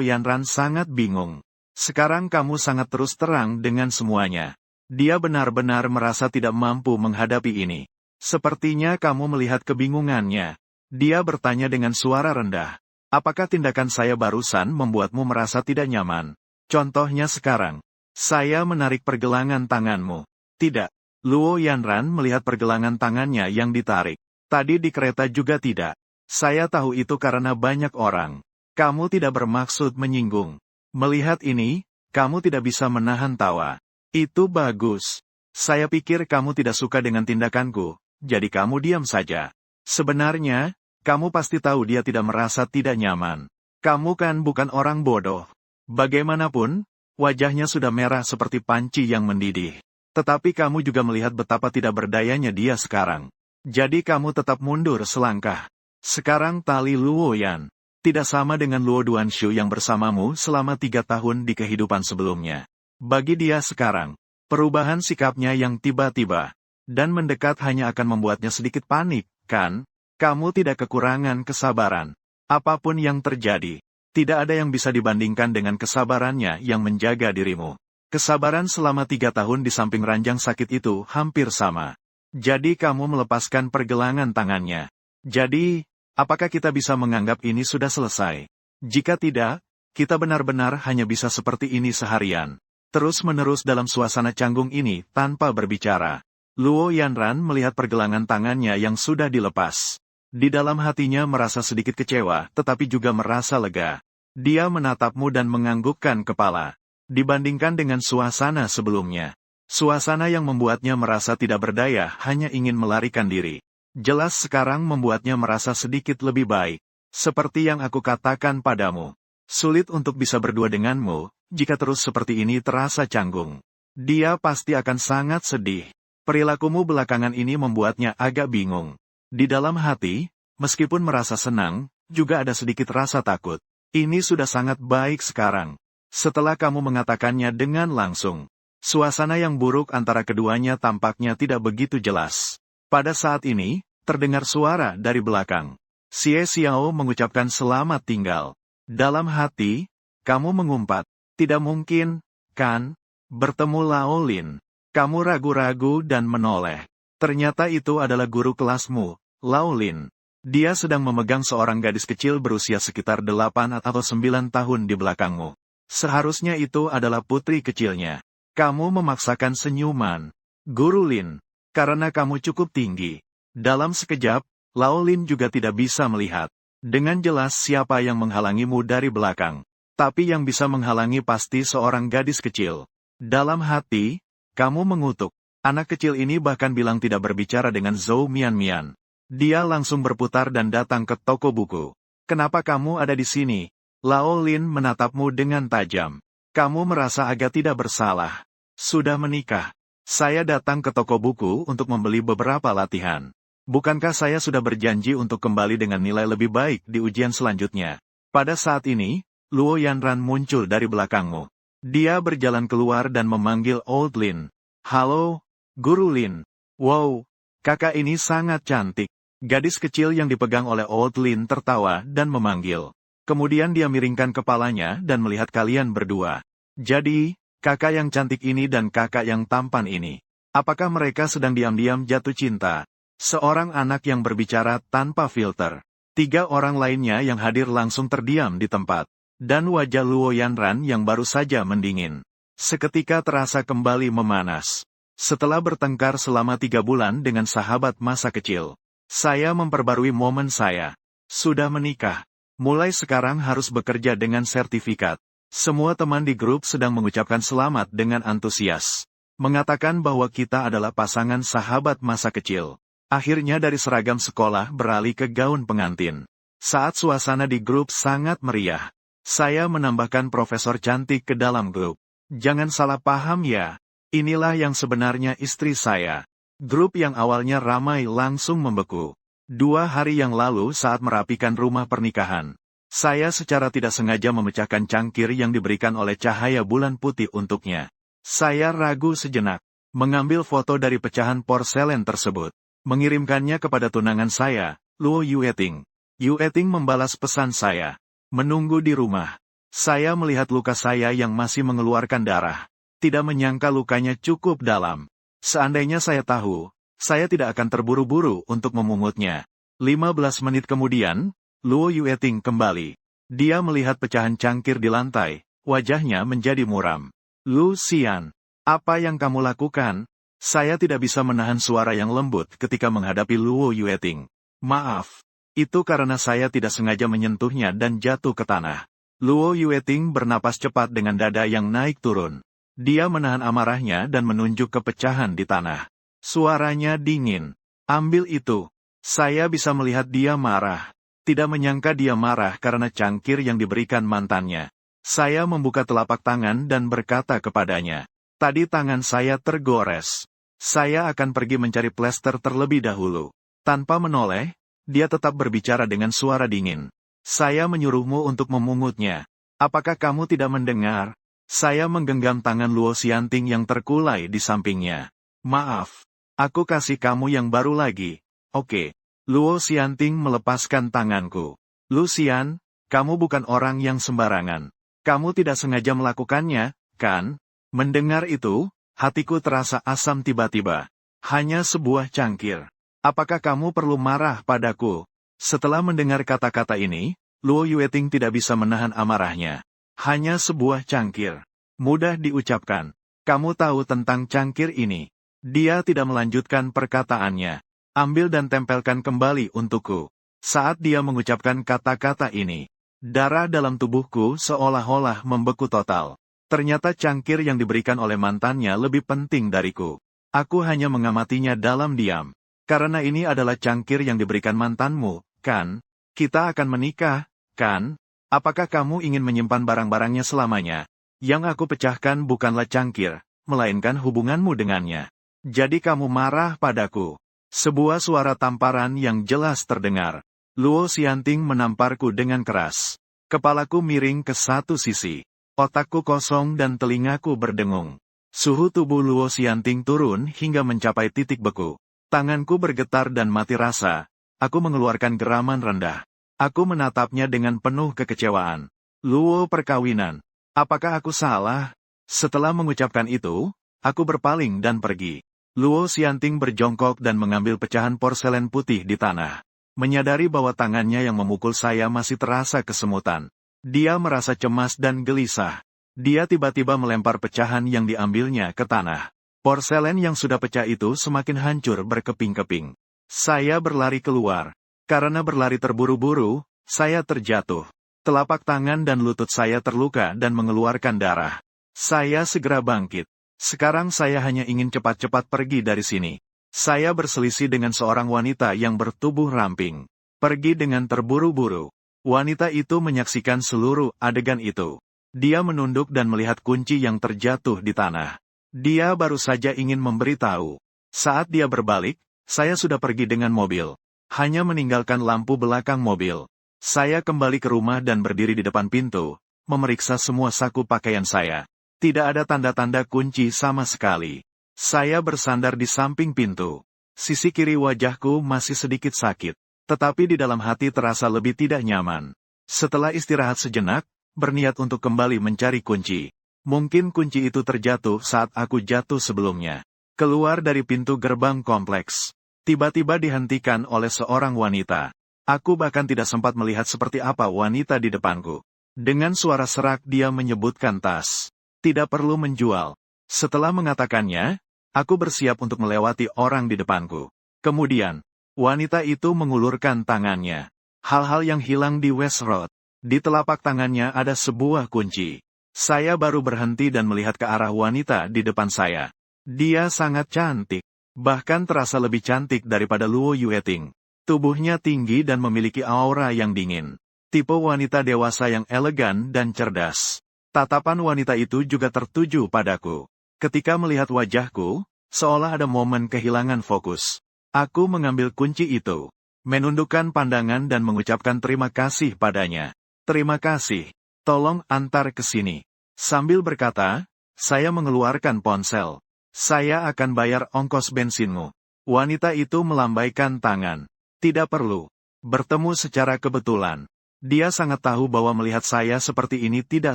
Yanran sangat bingung. Sekarang kamu sangat terus terang dengan semuanya. Dia benar-benar merasa tidak mampu menghadapi ini. Sepertinya kamu melihat kebingungannya. Dia bertanya dengan suara rendah. Apakah tindakan saya barusan membuatmu merasa tidak nyaman? Contohnya sekarang. Saya menarik pergelangan tanganmu. Tidak. Luo Yanran melihat pergelangan tangannya yang ditarik. Tadi di kereta juga tidak. Saya tahu itu karena banyak orang. Kamu tidak bermaksud menyinggung. Melihat ini, kamu tidak bisa menahan tawa. Itu bagus. Saya pikir kamu tidak suka dengan tindakanku, jadi kamu diam saja. Sebenarnya, kamu pasti tahu dia tidak merasa tidak nyaman. Kamu kan bukan orang bodoh. Bagaimanapun, wajahnya sudah merah seperti panci yang mendidih. Tetapi kamu juga melihat betapa tidak berdayanya dia sekarang. Jadi kamu tetap mundur selangkah. Sekarang tali Luo Yan. Tidak sama dengan Luo Duanshu yang bersamamu selama 3 tahun di kehidupan sebelumnya. Bagi dia sekarang, perubahan sikapnya yang tiba-tiba dan mendekat hanya akan membuatnya sedikit panik, kan? Kamu tidak kekurangan kesabaran. Apapun yang terjadi, tidak ada yang bisa dibandingkan dengan kesabarannya yang menjaga dirimu. Kesabaran selama 3 tahun di samping ranjang sakit itu hampir sama. Jadi kamu melepaskan pergelangan tangannya. Jadi, apakah kita bisa menganggap ini sudah selesai? Jika tidak, kita benar-benar hanya bisa seperti ini seharian. Terus-menerus dalam suasana canggung ini tanpa berbicara. Luo Yanran melihat pergelangan tangannya yang sudah dilepas. Di dalam hatinya merasa sedikit kecewa, tetapi juga merasa lega. Dia menatapmu dan menganggukkan kepala. Dibandingkan dengan suasana sebelumnya. Suasana yang membuatnya merasa tidak berdaya hanya ingin melarikan diri. Jelas sekarang membuatnya merasa sedikit lebih baik. Seperti yang aku katakan padamu. Sulit untuk bisa berdua denganmu, jika terus seperti ini terasa canggung. Dia pasti akan sangat sedih. Perilakumu belakangan ini membuatnya agak bingung. Di dalam hati, meskipun merasa senang, juga ada sedikit rasa takut. Ini sudah sangat baik sekarang. Setelah kamu mengatakannya dengan langsung. Suasana yang buruk antara keduanya tampaknya tidak begitu jelas. Pada saat ini, terdengar suara dari belakang. Xie Xiao mengucapkan selamat tinggal. Dalam hati, kamu mengumpat. Tidak mungkin, kan? Bertemu Lao Lin. Kamu ragu-ragu dan menoleh. Ternyata itu adalah guru kelasmu, Lao Lin. Dia sedang memegang seorang gadis kecil berusia sekitar 8 atau 9 tahun di belakangmu. Seharusnya itu adalah putri kecilnya. Kamu memaksakan senyuman. Guru Lin, karena kamu cukup tinggi. Dalam sekejap, Lao Lin juga tidak bisa melihat. Dengan jelas siapa yang menghalangimu dari belakang. Tapi yang bisa menghalangi pasti seorang gadis kecil. Dalam hati, kamu mengutuk. Anak kecil ini bahkan bilang tidak berbicara dengan Zhou Mian. Dia langsung berputar dan datang ke toko buku. Kenapa kamu ada di sini? Lao Lin menatapmu dengan tajam. Kamu merasa agak tidak bersalah. Sudah menikah. Saya datang ke toko buku untuk membeli beberapa latihan. Bukankah saya sudah berjanji untuk kembali dengan nilai lebih baik di ujian selanjutnya? Pada saat ini, Luo Yanran muncul dari belakangmu. Dia berjalan keluar dan memanggil Old Lin. Halo, Guru Lin. Wow, kakak ini sangat cantik. Gadis kecil yang dipegang oleh Old Lin tertawa dan memanggil. Kemudian dia miringkan kepalanya dan melihat kalian berdua. Jadi, kakak yang cantik ini dan kakak yang tampan ini. Apakah mereka sedang diam-diam jatuh cinta? Seorang anak yang berbicara tanpa filter. 3 orang lainnya yang hadir langsung terdiam di tempat. Dan wajah Luo Yanran yang baru saja mendingin. Seketika terasa kembali memanas. Setelah bertengkar selama 3 bulan dengan sahabat masa kecil. Saya memperbarui momen saya. Sudah menikah. Mulai sekarang harus bekerja dengan sertifikat. Semua teman di grup sedang mengucapkan selamat dengan antusias. Mengatakan bahwa kita adalah pasangan sahabat masa kecil. Akhirnya dari seragam sekolah beralih ke gaun pengantin. Saat suasana di grup sangat meriah, saya menambahkan profesor cantik ke dalam grup. Jangan salah paham ya, inilah yang sebenarnya istri saya. Grup yang awalnya ramai langsung membeku. 2 hari yang lalu saat merapikan rumah pernikahan, saya secara tidak sengaja memecahkan cangkir yang diberikan oleh cahaya bulan putih untuknya. Saya ragu sejenak, mengambil foto dari pecahan porselen tersebut. Mengirimkannya kepada tunangan saya, Luo Yueting. Yueting membalas pesan saya. Menunggu di rumah. Saya melihat luka saya yang masih mengeluarkan darah. Tidak menyangka lukanya cukup dalam. Seandainya saya tahu, saya tidak akan terburu-buru untuk memungutnya. 15 menit kemudian, Luo Yueting kembali. Dia melihat pecahan cangkir di lantai, wajahnya menjadi muram. Lu Xian, apa yang kamu lakukan? Saya tidak bisa menahan suara yang lembut ketika menghadapi Luo Yueting. Maaf, itu karena saya tidak sengaja menyentuhnya dan jatuh ke tanah. Luo Yueting bernapas cepat dengan dada yang naik turun. Dia menahan amarahnya dan menunjuk ke pecahan di tanah. Suaranya dingin. Ambil itu. Saya bisa melihat dia marah. Tidak menyangka dia marah karena cangkir yang diberikan mantannya. Saya membuka telapak tangan dan berkata kepadanya. Tadi tangan saya tergores. Saya akan pergi mencari plester terlebih dahulu. Tanpa menoleh, dia tetap berbicara dengan suara dingin. Saya menyuruhmu untuk memungutnya. Apakah kamu tidak mendengar? Saya menggenggam tangan Luo Xianting yang terkulai di sampingnya. Maaf, aku kasih kamu yang baru lagi. Oke. Luo Xianting melepaskan tanganku. Lu Xian, kamu bukan orang yang sembarangan. Kamu tidak sengaja melakukannya, kan? Mendengar itu, hatiku terasa asam tiba-tiba. Hanya sebuah cangkir. Apakah kamu perlu marah padaku? Setelah mendengar kata-kata ini, Luo Yueting tidak bisa menahan amarahnya. Hanya sebuah cangkir. Mudah diucapkan. Kamu tahu tentang cangkir ini. Dia tidak melanjutkan perkataannya. Ambil dan tempelkan kembali untukku. Saat dia mengucapkan kata-kata ini, darah dalam tubuhku seolah-olah membeku total. Ternyata cangkir yang diberikan oleh mantannya lebih penting dariku. Aku hanya mengamatinya dalam diam. Karena ini adalah cangkir yang diberikan mantanmu, kan? Kita akan menikah, kan? Apakah kamu ingin menyimpan barang-barangnya selamanya? Yang aku pecahkan bukanlah cangkir, melainkan hubunganmu dengannya. Jadi kamu marah padaku. Sebuah suara tamparan yang jelas terdengar. Luo Xianting menamparku dengan keras. Kepalaku miring ke satu sisi. Otakku kosong dan telingaku berdengung. Suhu tubuh Luo Xianting turun hingga mencapai titik beku. Tanganku bergetar dan mati rasa. Aku mengeluarkan geraman rendah. Aku menatapnya dengan penuh kekecewaan. Luo perkawinan. Apakah aku salah? Setelah mengucapkan itu, aku berpaling dan pergi. Luo Xianting berjongkok dan mengambil pecahan porselen putih di tanah. Menyadari bahwa tangannya yang memukul saya masih terasa kesemutan. Dia merasa cemas dan gelisah. Dia tiba-tiba melempar pecahan yang diambilnya ke tanah. Porselen yang sudah pecah itu semakin hancur berkeping-keping. Saya berlari keluar. Karena berlari terburu-buru, saya terjatuh. Telapak tangan dan lutut saya terluka dan mengeluarkan darah. Saya segera bangkit. Sekarang saya hanya ingin cepat-cepat pergi dari sini. Saya berselisih dengan seorang wanita yang bertubuh ramping. Pergi dengan terburu-buru. Wanita itu menyaksikan seluruh adegan itu. Dia menunduk dan melihat kunci yang terjatuh di tanah. Dia baru saja ingin memberitahu. Saat dia berbalik, Saya sudah pergi dengan mobil. Hanya meninggalkan lampu belakang mobil. Saya kembali ke rumah dan berdiri di depan pintu, memeriksa semua saku pakaian saya. Tidak ada tanda-tanda kunci sama sekali. Saya bersandar di samping pintu. Sisi kiri wajahku masih sedikit sakit, tetapi di dalam hati terasa lebih tidak nyaman. Setelah istirahat sejenak, berniat untuk kembali mencari kunci. Mungkin kunci itu terjatuh saat aku jatuh sebelumnya. Keluar dari pintu gerbang kompleks. Tiba-tiba dihentikan oleh seorang wanita. Aku bahkan tidak sempat melihat seperti apa wanita di depanku. Dengan suara serak dia menyebutkan tas. Tidak perlu menjual. Setelah mengatakannya, aku bersiap untuk melewati orang di depanku. Kemudian, wanita itu mengulurkan tangannya. Hal-hal yang hilang di West Road. Di telapak tangannya ada sebuah kunci. Saya baru berhenti dan melihat ke arah wanita di depan saya. Dia sangat cantik. Bahkan terasa lebih cantik daripada Luo Yueting. Tubuhnya tinggi dan memiliki aura yang dingin. Tipe wanita dewasa yang elegan dan cerdas. Tatapan wanita itu juga tertuju padaku. Ketika melihat wajahku, seolah ada momen kehilangan fokus. Aku mengambil kunci itu, menundukkan pandangan dan mengucapkan terima kasih padanya. Terima kasih. Tolong antar ke sini. Sambil berkata, saya mengeluarkan ponsel. Saya akan bayar ongkos bensinmu. Wanita itu melambaikan tangan. Tidak perlu. Bertemu secara kebetulan. Dia sangat tahu bahwa melihat saya seperti ini tidak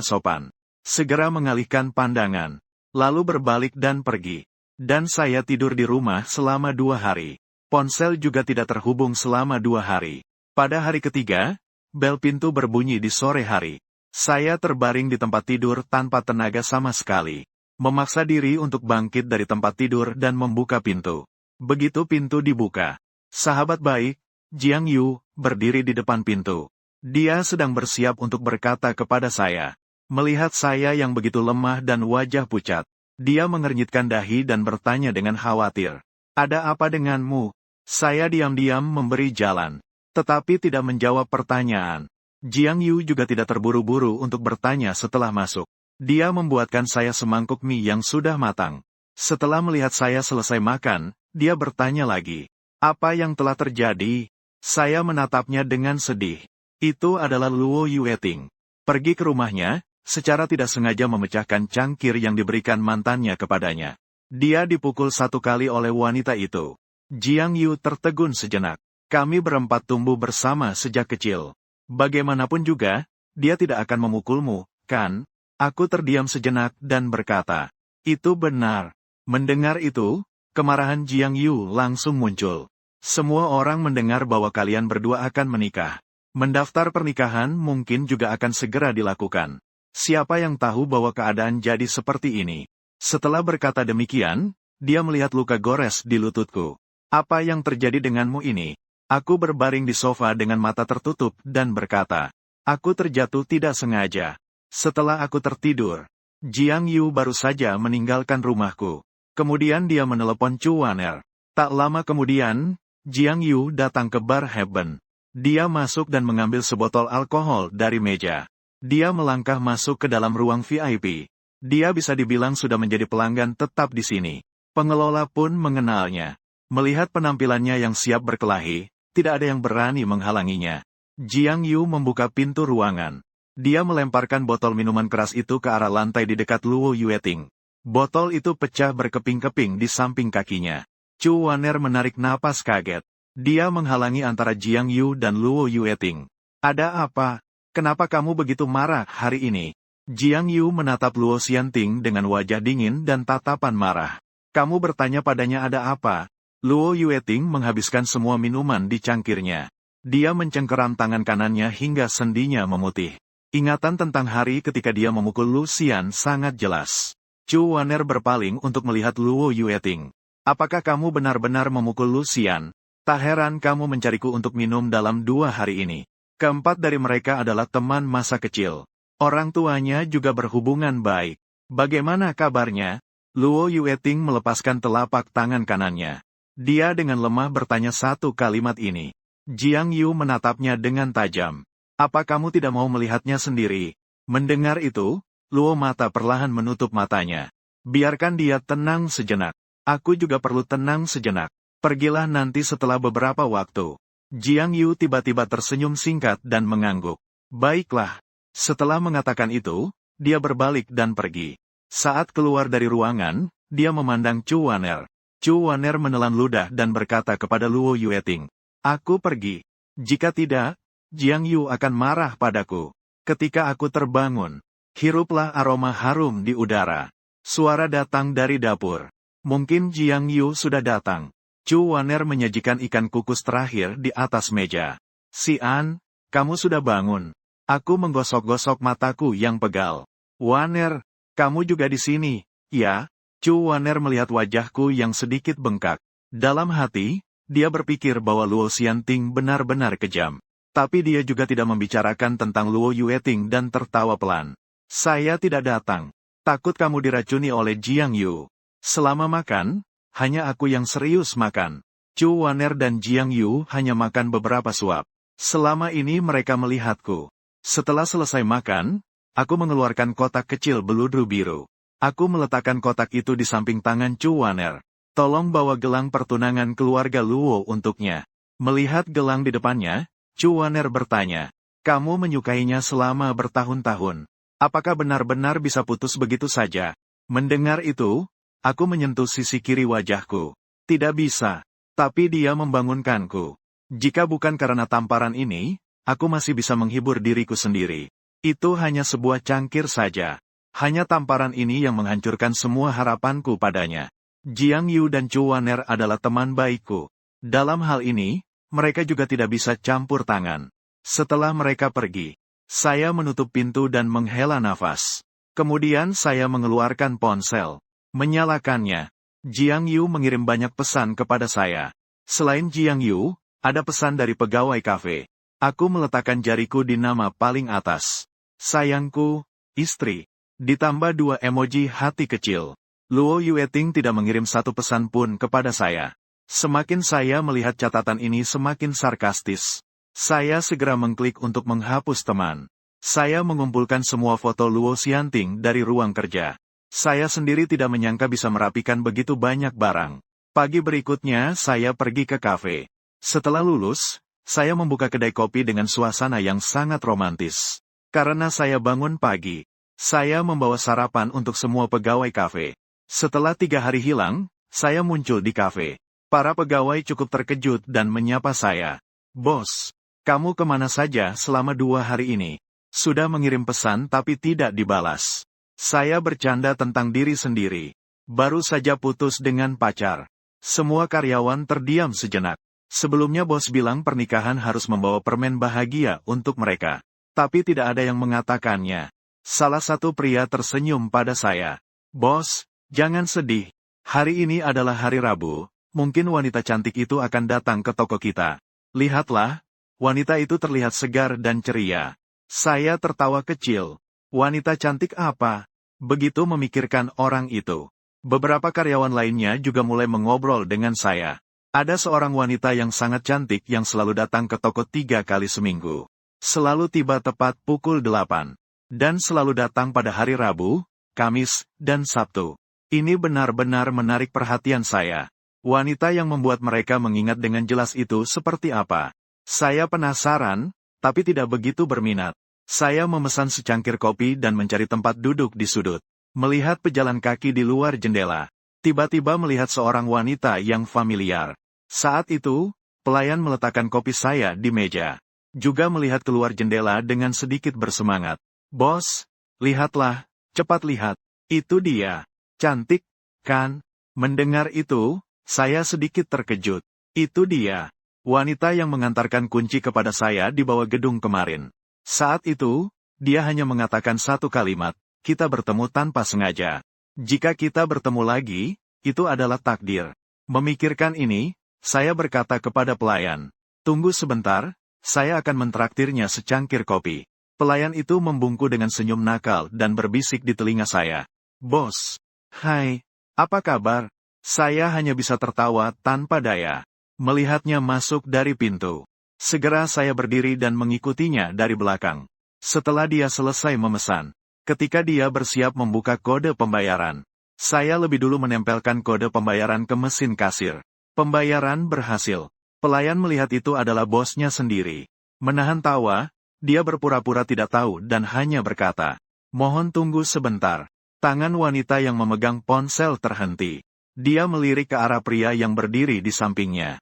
sopan. Segera mengalihkan pandangan. Lalu berbalik dan pergi. Dan saya tidur di rumah selama 2 hari. Ponsel juga tidak terhubung selama 2 hari. Pada hari ketiga, bel pintu berbunyi di sore hari. Saya terbaring di tempat tidur tanpa tenaga sama sekali. Memaksa diri untuk bangkit dari tempat tidur dan membuka pintu. Begitu pintu dibuka, sahabat baik, Jiang Yu, berdiri di depan pintu. Dia sedang bersiap untuk berkata kepada saya. Melihat saya yang begitu lemah dan wajah pucat, dia mengernyitkan dahi dan bertanya dengan khawatir. Ada apa denganmu? Saya diam-diam memberi jalan, tetapi tidak menjawab pertanyaan. Jiang Yu juga tidak terburu-buru untuk bertanya setelah masuk. Dia membuatkan saya semangkuk mie yang sudah matang. Setelah melihat saya selesai makan, dia bertanya lagi. Apa yang telah terjadi? Saya menatapnya dengan sedih. Itu adalah Luo Yueting. Pergi ke rumahnya, secara tidak sengaja memecahkan cangkir yang diberikan mantannya kepadanya. Dia dipukul 1 kali oleh wanita itu. Jiang Yu tertegun sejenak. Kami berempat tumbuh bersama sejak kecil. Bagaimanapun juga, dia tidak akan memukulmu, kan? Aku terdiam sejenak dan berkata, itu benar. Mendengar itu, kemarahan Jiang Yu langsung muncul. Semua orang mendengar bahwa kalian berdua akan menikah. Mendaftar pernikahan mungkin juga akan segera dilakukan. Siapa yang tahu bahwa keadaan jadi seperti ini? Setelah berkata demikian, dia melihat luka gores di lututku. Apa yang terjadi denganmu ini? Aku berbaring di sofa dengan mata tertutup dan berkata, aku terjatuh tidak sengaja. Setelah aku tertidur, Jiang Yu baru saja meninggalkan rumahku. Kemudian dia menelepon Chu Waner. Tak lama kemudian, Jiang Yu datang ke bar Heaven. Dia masuk dan mengambil sebotol alkohol dari meja. Dia melangkah masuk ke dalam ruang VIP. Dia bisa dibilang sudah menjadi pelanggan tetap di sini. Pengelola pun mengenalnya. Melihat penampilannya yang siap berkelahi, tidak ada yang berani menghalanginya. Jiang Yu membuka pintu ruangan. Dia melemparkan botol minuman keras itu ke arah lantai di dekat Luo Yueting. Botol itu pecah berkeping-keping di samping kakinya. Chu Waner menarik napas kaget. Dia menghalangi antara Jiang Yu dan Luo Yueting. Ada apa? Kenapa kamu begitu marah hari ini? Jiang Yu menatap Luo Xianting dengan wajah dingin dan tatapan marah. Kamu bertanya padanya ada apa? Luo Yueting menghabiskan semua minuman di cangkirnya. Dia mencengkeram tangan kanannya hingga sendinya memutih. Ingatan tentang hari ketika dia memukul Lu Xian sangat jelas. Chu Waner berpaling untuk melihat Luo Yueting. Apakah kamu benar-benar memukul Lu Xian? Tak heran kamu mencariku untuk minum dalam 2 hari ini. Keempat dari mereka adalah teman masa kecil. Orang tuanya juga berhubungan baik. Bagaimana kabarnya? Luo Yueting melepaskan telapak tangan kanannya. Dia dengan lemah bertanya satu kalimat ini. Jiang Yu menatapnya dengan tajam. Apa kamu tidak mau melihatnya sendiri? Mendengar itu, Luo mata perlahan menutup matanya. Biarkan dia tenang sejenak. Aku juga perlu tenang sejenak. Pergilah nanti setelah beberapa waktu. Jiang Yu tiba-tiba tersenyum singkat dan mengangguk. Baiklah. Setelah mengatakan itu, dia berbalik dan pergi. Saat keluar dari ruangan, dia memandang Chu Waner. Chu Waner menelan ludah dan berkata kepada Luo Yueting, "Aku pergi. Jika tidak, Jiang Yu akan marah padaku." Ketika aku terbangun, hiruplah aroma harum di udara. Suara datang dari dapur. Mungkin Jiang Yu sudah datang. Chu Waner menyajikan ikan kukus terakhir di atas meja. "Xian, kamu sudah bangun." Aku menggosok-gosok mataku yang pegal. "Waner, kamu juga di sini, ya?" Chu Waner melihat wajahku yang sedikit bengkak. Dalam hati, dia berpikir bahwa Luo Xianting benar-benar kejam. Tapi dia juga tidak membicarakan tentang Luo Yueting dan tertawa pelan. "Saya tidak datang. Takut kamu diracuni oleh Jiang Yu." Selama makan, hanya aku yang serius makan. Chu Waner dan Jiang Yu hanya makan beberapa suap. Selama ini mereka melihatku. Setelah selesai makan, aku mengeluarkan kotak kecil beludru biru. Aku meletakkan kotak itu di samping tangan Chu Waner. "Tolong bawa gelang pertunangan keluarga Luo untuknya." Melihat gelang di depannya, Chu Waner bertanya, "Kamu menyukainya selama bertahun-tahun. Apakah benar-benar bisa putus begitu saja?" Mendengar itu, aku menyentuh sisi kiri wajahku. Tidak bisa. Tapi dia membangunkanku. Jika bukan karena tamparan ini, aku masih bisa menghibur diriku sendiri. Itu hanya sebuah cangkir saja. Hanya tamparan ini yang menghancurkan semua harapanku padanya. Jiang Yu dan Chu Waner adalah teman baikku. Dalam hal ini, mereka juga tidak bisa campur tangan. Setelah mereka pergi, saya menutup pintu dan menghela nafas. Kemudian saya mengeluarkan ponsel. Menyalakannya. Jiang Yu mengirim banyak pesan kepada saya. Selain Jiang Yu, ada pesan dari pegawai kafe. Aku meletakkan jariku di nama paling atas. "Sayangku, istri." Ditambah 2 emoji hati kecil. Luo Yueting tidak mengirim satu pesan pun kepada saya. Semakin saya melihat catatan ini semakin sarkastis. Saya segera mengklik untuk menghapus teman. Saya mengumpulkan semua foto Luo Xianting dari ruang kerja. Saya sendiri tidak menyangka bisa merapikan begitu banyak barang. Pagi berikutnya saya pergi ke kafe. Setelah lulus, saya membuka kedai kopi dengan suasana yang sangat romantis. Karena saya bangun pagi, saya membawa sarapan untuk semua pegawai kafe. Setelah 3 hari hilang, saya muncul di kafe. Para pegawai cukup terkejut dan menyapa saya. "Bos, kamu kemana saja selama 2 hari ini?" Sudah mengirim pesan tapi tidak dibalas. Saya bercanda tentang diri sendiri. Baru saja putus dengan pacar. Semua karyawan terdiam sejenak. Sebelumnya bos bilang pernikahan harus membawa permen bahagia untuk mereka. Tapi tidak ada yang mengatakannya. Salah satu pria tersenyum pada saya. "Bos, jangan sedih. Hari ini adalah hari Rabu. Mungkin wanita cantik itu akan datang ke toko kita. Lihatlah, wanita itu terlihat segar dan ceria." Saya tertawa kecil. Wanita cantik apa? Begitu memikirkan orang itu. Beberapa karyawan lainnya juga mulai mengobrol dengan saya. Ada seorang wanita yang sangat cantik yang selalu datang ke toko 3 kali seminggu. Selalu tiba tepat pukul 8. Dan selalu datang pada hari Rabu, Kamis, dan Sabtu. Ini benar-benar menarik perhatian saya. Wanita yang membuat mereka mengingat dengan jelas itu seperti apa? Saya penasaran, tapi tidak begitu berminat. Saya memesan secangkir kopi dan mencari tempat duduk di sudut. Melihat pejalan kaki di luar jendela. Tiba-tiba melihat seorang wanita yang familiar. Saat itu, pelayan meletakkan kopi saya di meja. Juga melihat keluar jendela dengan sedikit bersemangat. "Bos, lihatlah, cepat lihat. Itu dia. Cantik, kan?" Mendengar itu, saya sedikit terkejut. Itu dia. Wanita yang mengantarkan kunci kepada saya di bawah gedung kemarin. Saat itu, dia hanya mengatakan satu kalimat, "Kita bertemu tanpa sengaja. Jika kita bertemu lagi, itu adalah takdir." Memikirkan ini, saya berkata kepada pelayan, "Tunggu sebentar, saya akan mentraktirnya secangkir kopi." Pelayan itu membungkuk dengan senyum nakal dan berbisik di telinga saya. "Bos, hai, apa kabar?" Saya hanya bisa tertawa tanpa daya. Melihatnya masuk dari pintu. Segera saya berdiri dan mengikutinya dari belakang. Setelah dia selesai memesan, ketika dia bersiap membuka kode pembayaran, saya lebih dulu menempelkan kode pembayaran ke mesin kasir. Pembayaran berhasil. Pelayan melihat itu adalah bosnya sendiri. Menahan tawa, dia berpura-pura tidak tahu dan hanya berkata, "Mohon tunggu sebentar." Tangan wanita yang memegang ponsel terhenti. Dia melirik ke arah pria yang berdiri di sampingnya.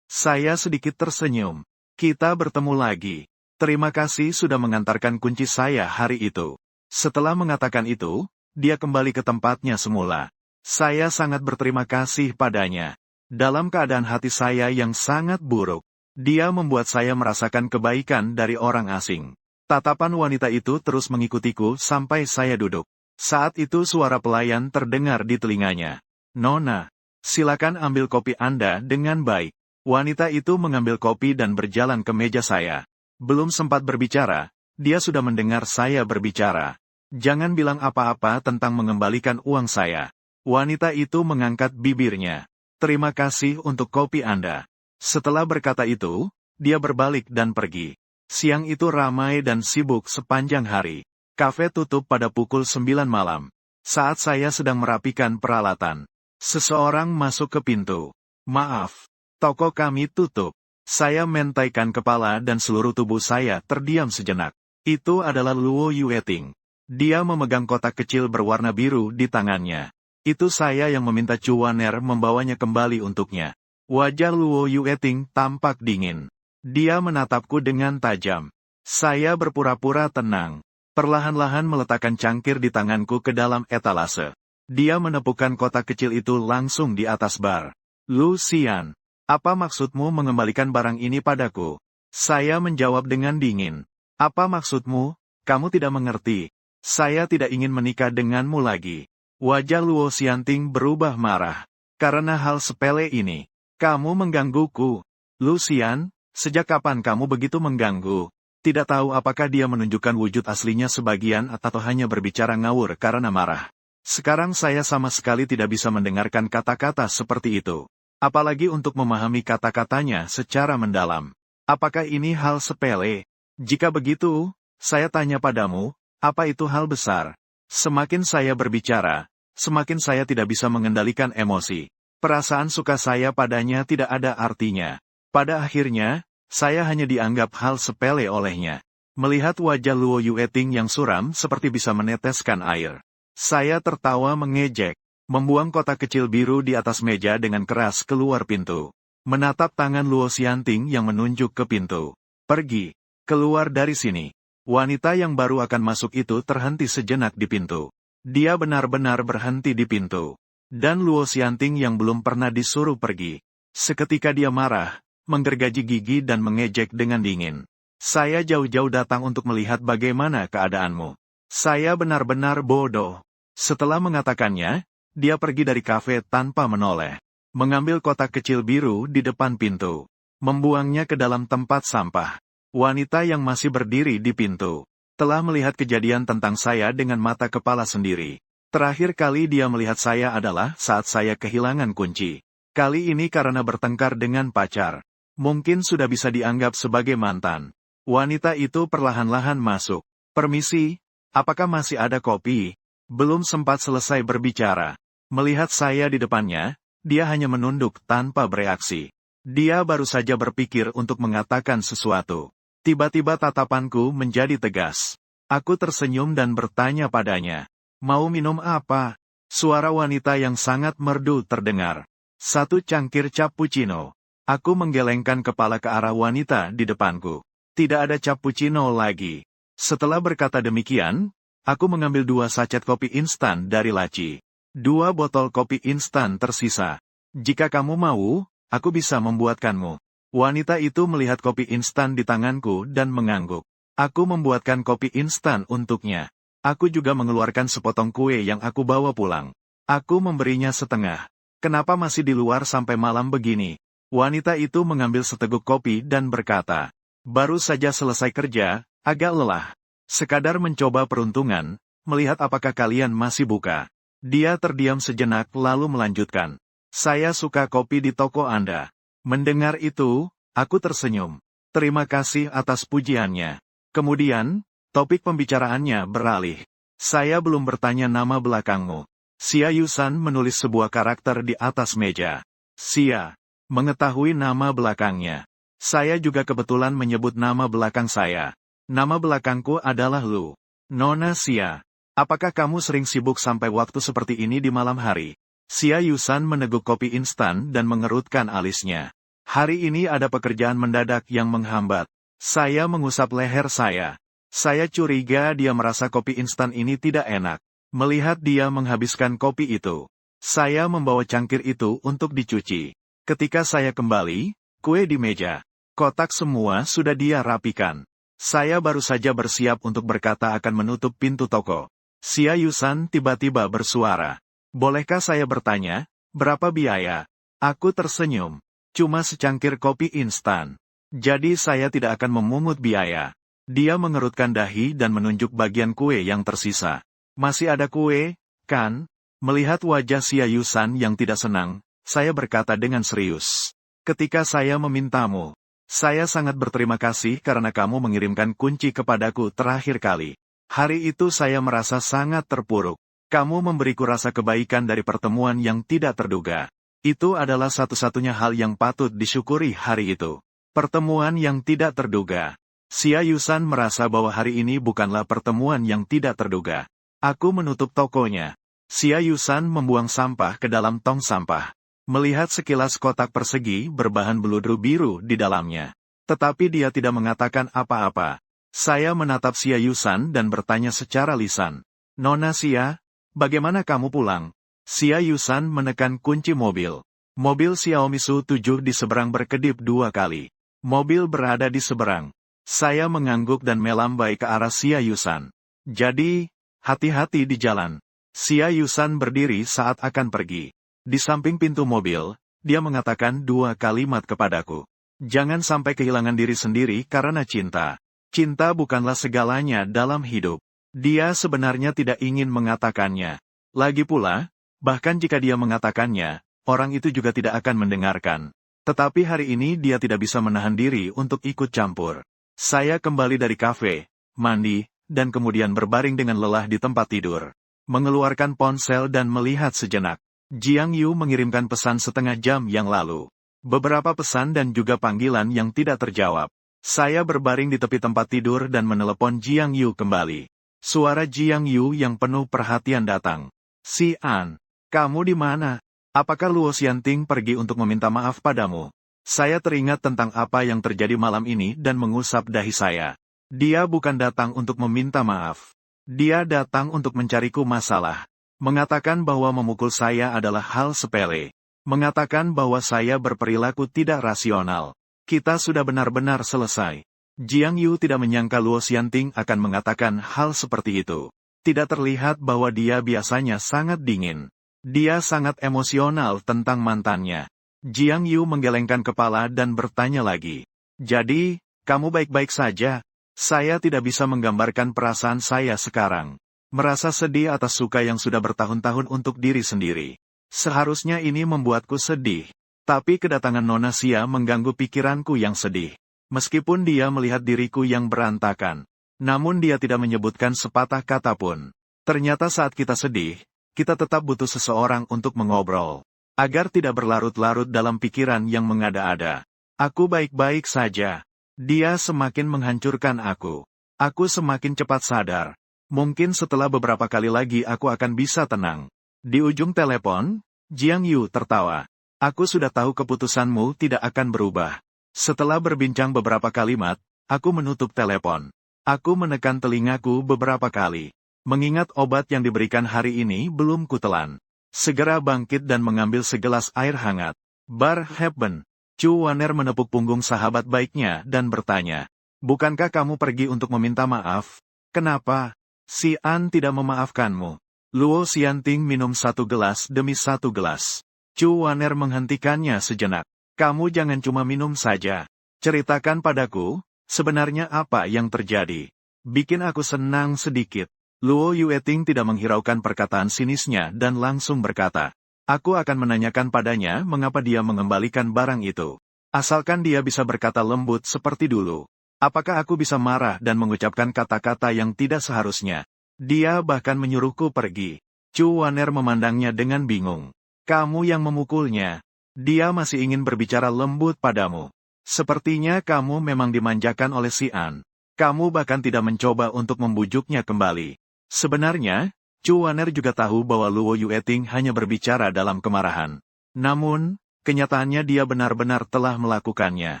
Saya sedikit tersenyum. "Kita bertemu lagi. Terima kasih sudah mengantarkan kunci saya hari itu." Setelah mengatakan itu, dia kembali ke tempatnya semula. Saya sangat berterima kasih padanya. Dalam keadaan hati saya yang sangat buruk, dia membuat saya merasakan kebaikan dari orang asing. Tatapan wanita itu terus mengikutiku sampai saya duduk. Saat itu suara pelayan terdengar di telinganya. "Nona, silakan ambil kopi Anda dengan baik." Wanita itu mengambil kopi dan berjalan ke meja saya. Belum sempat berbicara, dia sudah mendengar saya berbicara. "Jangan bilang apa-apa tentang mengembalikan uang saya." Wanita itu mengangkat bibirnya. "Terima kasih untuk kopi Anda." Setelah berkata itu, dia berbalik dan pergi. Siang itu ramai dan sibuk sepanjang hari. Kafe tutup pada pukul 9 malam. Saat saya sedang merapikan peralatan, seseorang masuk ke pintu. "Maaf, toko kami tutup." Saya mentaikan kepala dan seluruh tubuh saya terdiam sejenak. Itu adalah Luo Yueting. Dia memegang kotak kecil berwarna biru di tangannya. Itu saya yang meminta Cuaner membawanya kembali untuknya. Wajah Luo Yueting tampak dingin. Dia menatapku dengan tajam. Saya berpura-pura tenang. Perlahan-lahan meletakkan cangkir di tanganku ke dalam etalase. Dia menepukkan kotak kecil itu langsung di atas bar. "Lucian, apa maksudmu mengembalikan barang ini padaku?" Saya menjawab dengan dingin. "Apa maksudmu? Kamu tidak mengerti. Saya tidak ingin menikah denganmu lagi." Wajah Luo Xianting berubah marah. "Karena hal sepele ini, kamu menggangguku." "Lucian, sejak kapan kamu begitu mengganggu?" Tidak tahu apakah dia menunjukkan wujud aslinya sebagian atau hanya berbicara ngawur karena marah. Sekarang saya sama sekali tidak bisa mendengarkan kata-kata seperti itu. Apalagi untuk memahami kata-katanya secara mendalam. Apakah ini hal sepele? Jika begitu, saya tanya padamu, apa itu hal besar? Semakin saya berbicara, semakin saya tidak bisa mengendalikan emosi. Perasaan suka saya padanya tidak ada artinya. Pada akhirnya, saya hanya dianggap hal sepele olehnya. Melihat wajah Luo Yueting yang suram seperti bisa meneteskan air. Saya tertawa mengejek, membuang kotak kecil biru di atas meja dengan keras keluar pintu. Menatap tangan Luo Xianting yang menunjuk ke pintu. "Pergi, keluar dari sini." Wanita yang baru akan masuk itu terhenti sejenak di pintu. Dia benar-benar berhenti di pintu. Dan Luo Xianting yang belum pernah disuruh pergi. Seketika dia marah, menggergaji gigi dan mengejek dengan dingin. "Saya jauh-jauh datang untuk melihat bagaimana keadaanmu. Saya benar-benar bodoh." Setelah mengatakannya, dia pergi dari kafe tanpa menoleh. Mengambil kotak kecil biru di depan pintu. Membuangnya ke dalam tempat sampah. Wanita yang masih berdiri di pintu telah melihat kejadian tentang saya dengan mata kepala sendiri. Terakhir kali dia melihat saya adalah saat saya kehilangan kunci. Kali ini karena bertengkar dengan pacar. Mungkin sudah bisa dianggap sebagai mantan. Wanita itu perlahan-lahan masuk. "Permisi, apakah masih ada kopi?" Belum sempat selesai berbicara. Melihat saya di depannya, dia hanya menunduk tanpa bereaksi. Dia baru saja berpikir untuk mengatakan sesuatu. Tiba-tiba tatapanku menjadi tegas. Aku tersenyum dan bertanya padanya, "Mau minum apa?" Suara wanita yang sangat merdu terdengar. "1 cangkir cappuccino." Aku menggelengkan kepala ke arah wanita di depanku. Tidak ada cappuccino lagi. Setelah berkata demikian, aku mengambil 2 sachet kopi instan dari laci. 2 botol kopi instan tersisa. "Jika kamu mau, aku bisa membuatkanmu." Wanita itu melihat kopi instan di tanganku dan mengangguk. Aku membuatkan kopi instan untuknya. Aku juga mengeluarkan sepotong kue yang aku bawa pulang. Aku memberinya setengah. "Kenapa masih di luar sampai malam begini?" Wanita itu mengambil seteguk kopi dan berkata, "Baru saja selesai kerja, agak lelah. Sekadar mencoba peruntungan, melihat apakah kalian masih buka." Dia terdiam sejenak lalu melanjutkan, "Saya suka kopi di toko Anda." Mendengar itu, aku tersenyum. Terima kasih atas pujiannya. Kemudian, topik pembicaraannya beralih. "Saya belum bertanya nama belakangmu." Xia Yusan menulis sebuah karakter di atas meja. Xia. Mengetahui nama belakangnya. Saya juga kebetulan menyebut nama belakang saya. Nama belakangku adalah Lu. Nona Xia. Apakah kamu sering sibuk sampai waktu seperti ini di malam hari? Xia Yusan meneguk kopi instan dan mengerutkan alisnya. Hari ini ada pekerjaan mendadak yang menghambat. Saya mengusap leher saya. Saya curiga dia merasa kopi instan ini tidak enak. Melihat dia menghabiskan kopi itu, saya membawa cangkir itu untuk dicuci. Ketika saya kembali, kue di meja. Kotak semua sudah dia rapikan. Saya baru saja bersiap untuk berkata akan menutup pintu toko. Xia Yusan tiba-tiba bersuara. Bolehkah saya bertanya, berapa biaya? Aku tersenyum. Cuma secangkir kopi instan. Jadi saya tidak akan memungut biaya. Dia mengerutkan dahi dan menunjuk bagian kue yang tersisa. Masih ada kue, kan? Melihat wajah Xia Yusan yang tidak senang, saya berkata dengan serius. Ketika saya memintamu, saya sangat berterima kasih karena kamu mengirimkan kunci kepadaku terakhir kali. Hari itu saya merasa sangat terpuruk. Kamu memberiku rasa kebaikan dari pertemuan yang tidak terduga. Itu adalah satu-satunya hal yang patut disyukuri hari itu. Pertemuan yang tidak terduga. Xia Yusan merasa bahwa hari ini bukanlah pertemuan yang tidak terduga. Aku menutup tokonya. Xia Yusan membuang sampah ke dalam tong sampah. Melihat sekilas kotak persegi berbahan beludru biru di dalamnya. Tetapi dia tidak mengatakan apa-apa. Saya menatap Xia Yusan dan bertanya secara lisan. Nona Xia, bagaimana kamu pulang? Xia Yusan menekan kunci mobil. Mobil Xiaomi Su7 di seberang berkedip 2 kali. Mobil berada di seberang. Saya mengangguk dan melambai ke arah Xia Yusan. Jadi, hati-hati di jalan. Xia Yusan berdiri saat akan pergi. Di samping pintu mobil, dia mengatakan 2 kalimat kepadaku. Jangan sampai kehilangan diri sendiri karena cinta. Cinta bukanlah segalanya dalam hidup. Dia sebenarnya tidak ingin mengatakannya. Lagi pula, bahkan jika dia mengatakannya, orang itu juga tidak akan mendengarkan. Tetapi hari ini dia tidak bisa menahan diri untuk ikut campur. Saya kembali dari kafe, mandi, dan kemudian berbaring dengan lelah di tempat tidur. Mengeluarkan ponsel dan melihat sejenak. Jiang Yu mengirimkan pesan setengah jam yang lalu. Beberapa pesan dan juga panggilan yang tidak terjawab. Saya berbaring di tepi tempat tidur dan menelepon Jiang Yu kembali. Suara Jiang Yu yang penuh perhatian datang. Si An, kamu di mana? Apakah Luo Xianting pergi untuk meminta maaf padamu? Saya teringat tentang apa yang terjadi malam ini dan mengusap dahi saya. Dia bukan datang untuk meminta maaf. Dia datang untuk mencariku masalah. Mengatakan bahwa memukul saya adalah hal sepele. Mengatakan bahwa saya berperilaku tidak rasional. Kita sudah benar-benar selesai. Jiang Yu tidak menyangka Luo Xianting akan mengatakan hal seperti itu. Tidak terlihat bahwa dia biasanya sangat dingin. Dia sangat emosional tentang mantannya. Jiang Yu menggelengkan kepala dan bertanya lagi. Jadi, kamu baik-baik saja? Saya tidak bisa menggambarkan perasaan saya sekarang. Merasa sedih atas suka yang sudah bertahun-tahun untuk diri sendiri. Seharusnya ini membuatku sedih. Tapi kedatangan Nona Xia mengganggu pikiranku yang sedih. Meskipun dia melihat diriku yang berantakan. Namun dia tidak menyebutkan sepatah kata pun. Ternyata saat kita sedih, kita tetap butuh seseorang untuk mengobrol. Agar tidak berlarut-larut dalam pikiran yang mengada-ada. Aku baik-baik saja. Dia semakin menghancurkan aku. Aku semakin cepat sadar. Mungkin setelah beberapa kali lagi aku akan bisa tenang. Di ujung telepon, Jiang Yu tertawa. Aku sudah tahu keputusanmu tidak akan berubah. Setelah berbincang beberapa kalimat, aku menutup telepon. Aku menekan telingaku beberapa kali. Mengingat obat yang diberikan hari ini belum kutelan. Segera bangkit dan mengambil segelas air hangat. Bar Hepburn. Chu Waner menepuk punggung sahabat baiknya dan bertanya. Bukankah kamu pergi untuk meminta maaf? Kenapa? Si An tidak memaafkanmu. Luo Xianting minum 1 gelas demi 1 gelas. Chu Waner menghentikannya sejenak. Kamu jangan cuma minum saja. Ceritakan padaku, sebenarnya apa yang terjadi. Bikin aku senang sedikit. Luo Yueting tidak menghiraukan perkataan sinisnya dan langsung berkata, aku akan menanyakan padanya mengapa dia mengembalikan barang itu. Asalkan dia bisa berkata lembut seperti dulu. Apakah aku bisa marah dan mengucapkan kata-kata yang tidak seharusnya? Dia bahkan menyuruhku pergi. Chu Waner memandangnya dengan bingung. Kamu yang memukulnya. Dia masih ingin berbicara lembut padamu. Sepertinya kamu memang dimanjakan oleh si An. Kamu bahkan tidak mencoba untuk membujuknya kembali. Sebenarnya, Chu Waner juga tahu bahwa Luo Yueting hanya berbicara dalam kemarahan. Namun, kenyataannya dia benar-benar telah melakukannya.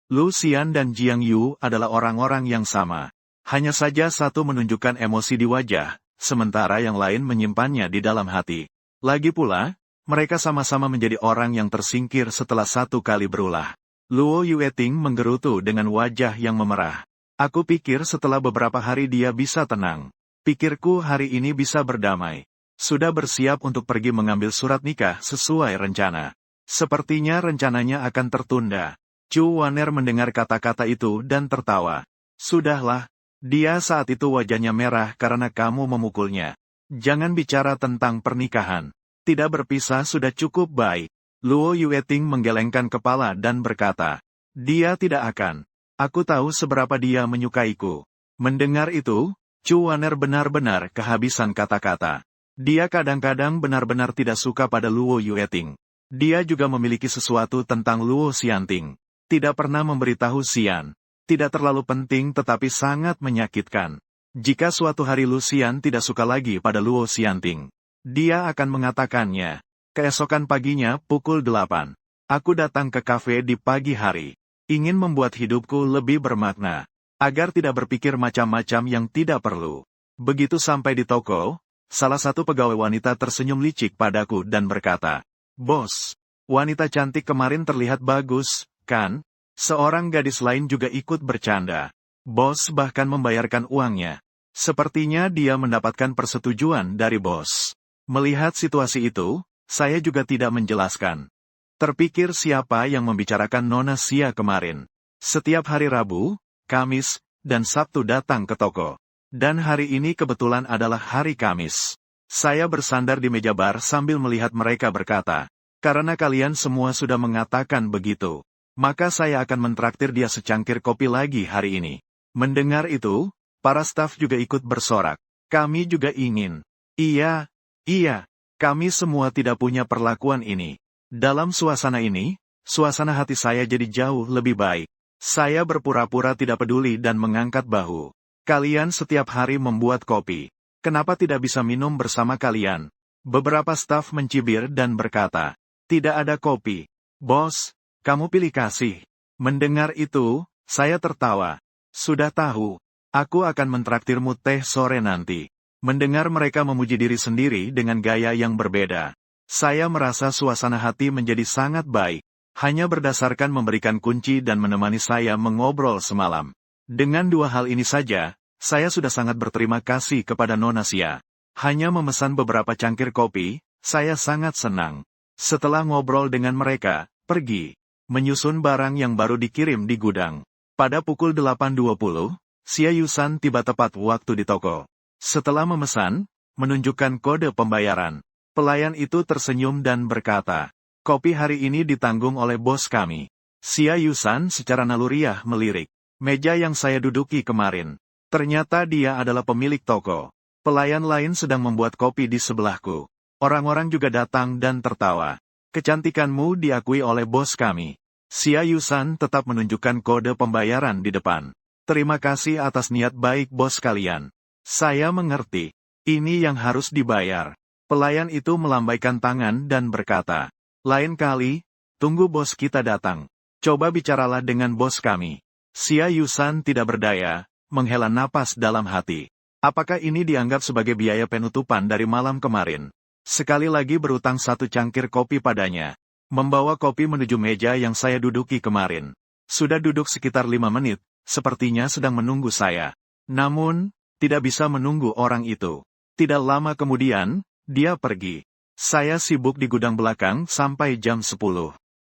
Lu Xian dan Jiang Yu adalah orang-orang yang sama. Hanya saja satu menunjukkan emosi di wajah, sementara yang lain menyimpannya di dalam hati. Lagi pula, mereka sama-sama menjadi orang yang tersingkir setelah satu kali berulah. Luo Yueting menggerutu dengan wajah yang memerah. Aku pikir setelah beberapa hari dia bisa tenang. Pikirku hari ini bisa berdamai. Sudah bersiap untuk pergi mengambil surat nikah sesuai rencana. Sepertinya rencananya akan tertunda. Chu Waner mendengar kata-kata itu dan tertawa. Sudahlah, dia saat itu wajahnya merah karena kamu memukulnya. Jangan bicara tentang pernikahan. Tidak berpisah sudah cukup baik. Luo Yueting menggelengkan kepala dan berkata, dia tidak akan. Aku tahu seberapa dia menyukaiku. Mendengar itu, Chu Waner benar-benar kehabisan kata-kata. Dia kadang-kadang benar-benar tidak suka pada Luo Yueting. Dia juga memiliki sesuatu tentang Luo Xianting. Tidak pernah memberitahu Xian. Tidak terlalu penting tetapi sangat menyakitkan. Jika suatu hari Lu Xian tidak suka lagi pada Luo Xianting, dia akan mengatakannya. Keesokan paginya pukul 8. Aku datang ke kafe di pagi hari. Ingin membuat hidupku lebih bermakna. Agar tidak berpikir macam-macam yang tidak perlu. Begitu sampai di toko, salah satu pegawai wanita tersenyum licik padaku dan berkata, Bos, wanita cantik kemarin terlihat bagus, kan? Seorang gadis lain juga ikut bercanda. Bos bahkan membayarkan uangnya. Sepertinya dia mendapatkan persetujuan dari bos. Melihat situasi itu, saya juga tidak menjelaskan. Terpikir siapa yang membicarakan Nona Xia kemarin. Setiap hari Rabu, Kamis, dan Sabtu datang ke toko. Dan hari ini kebetulan adalah hari Kamis. Saya bersandar di meja bar sambil melihat mereka berkata, karena kalian semua sudah mengatakan begitu, maka saya akan mentraktir dia secangkir kopi lagi hari ini. Mendengar itu, para staf juga ikut bersorak. Kami juga ingin. Iya, kami semua tidak punya perlakuan ini. Dalam suasana ini, suasana hati saya jadi jauh lebih baik. Saya berpura-pura tidak peduli dan mengangkat bahu. Kalian setiap hari membuat kopi. Kenapa tidak bisa minum bersama kalian? Beberapa staf mencibir dan berkata, tidak ada kopi. Bos, kamu pilih kasih. Mendengar itu, saya tertawa. Sudah tahu, aku akan mentraktirmu teh sore nanti. Mendengar mereka memuji diri sendiri dengan gaya yang berbeda. Saya merasa suasana hati menjadi sangat baik, hanya berdasarkan memberikan kunci dan menemani saya mengobrol semalam. Dengan dua hal ini saja, saya sudah sangat berterima kasih kepada Nona Xia. Hanya memesan beberapa cangkir kopi, saya sangat senang. Setelah ngobrol dengan mereka, pergi, menyusun barang yang baru dikirim di gudang. Pada pukul 8.20, Xia Yusan tiba tepat waktu di toko. Setelah memesan, menunjukkan kode pembayaran. Pelayan itu tersenyum dan berkata, kopi hari ini ditanggung oleh bos kami. Xia Yusan secara naluriah melirik. Meja yang saya duduki kemarin. Ternyata dia adalah pemilik toko. Pelayan lain sedang membuat kopi di sebelahku. Orang-orang juga datang dan tertawa. Kecantikanmu diakui oleh bos kami. Xia Yusan tetap menunjukkan kode pembayaran di depan. Terima kasih atas niat baik bos kalian. Saya mengerti. Ini yang harus dibayar. Pelayan itu melambaikan tangan dan berkata, lain kali, tunggu bos kita datang. Coba bicaralah dengan bos kami. Xia Yusan tidak berdaya, menghela napas dalam hati. Apakah ini dianggap sebagai biaya penutupan dari malam kemarin? Sekali lagi berutang satu cangkir kopi padanya. Membawa kopi menuju meja yang saya duduki kemarin. Sudah duduk sekitar 5 menit, sepertinya sedang menunggu saya. Namun, tidak bisa menunggu orang itu. Tidak lama kemudian, dia pergi. Saya sibuk di gudang belakang sampai jam 10.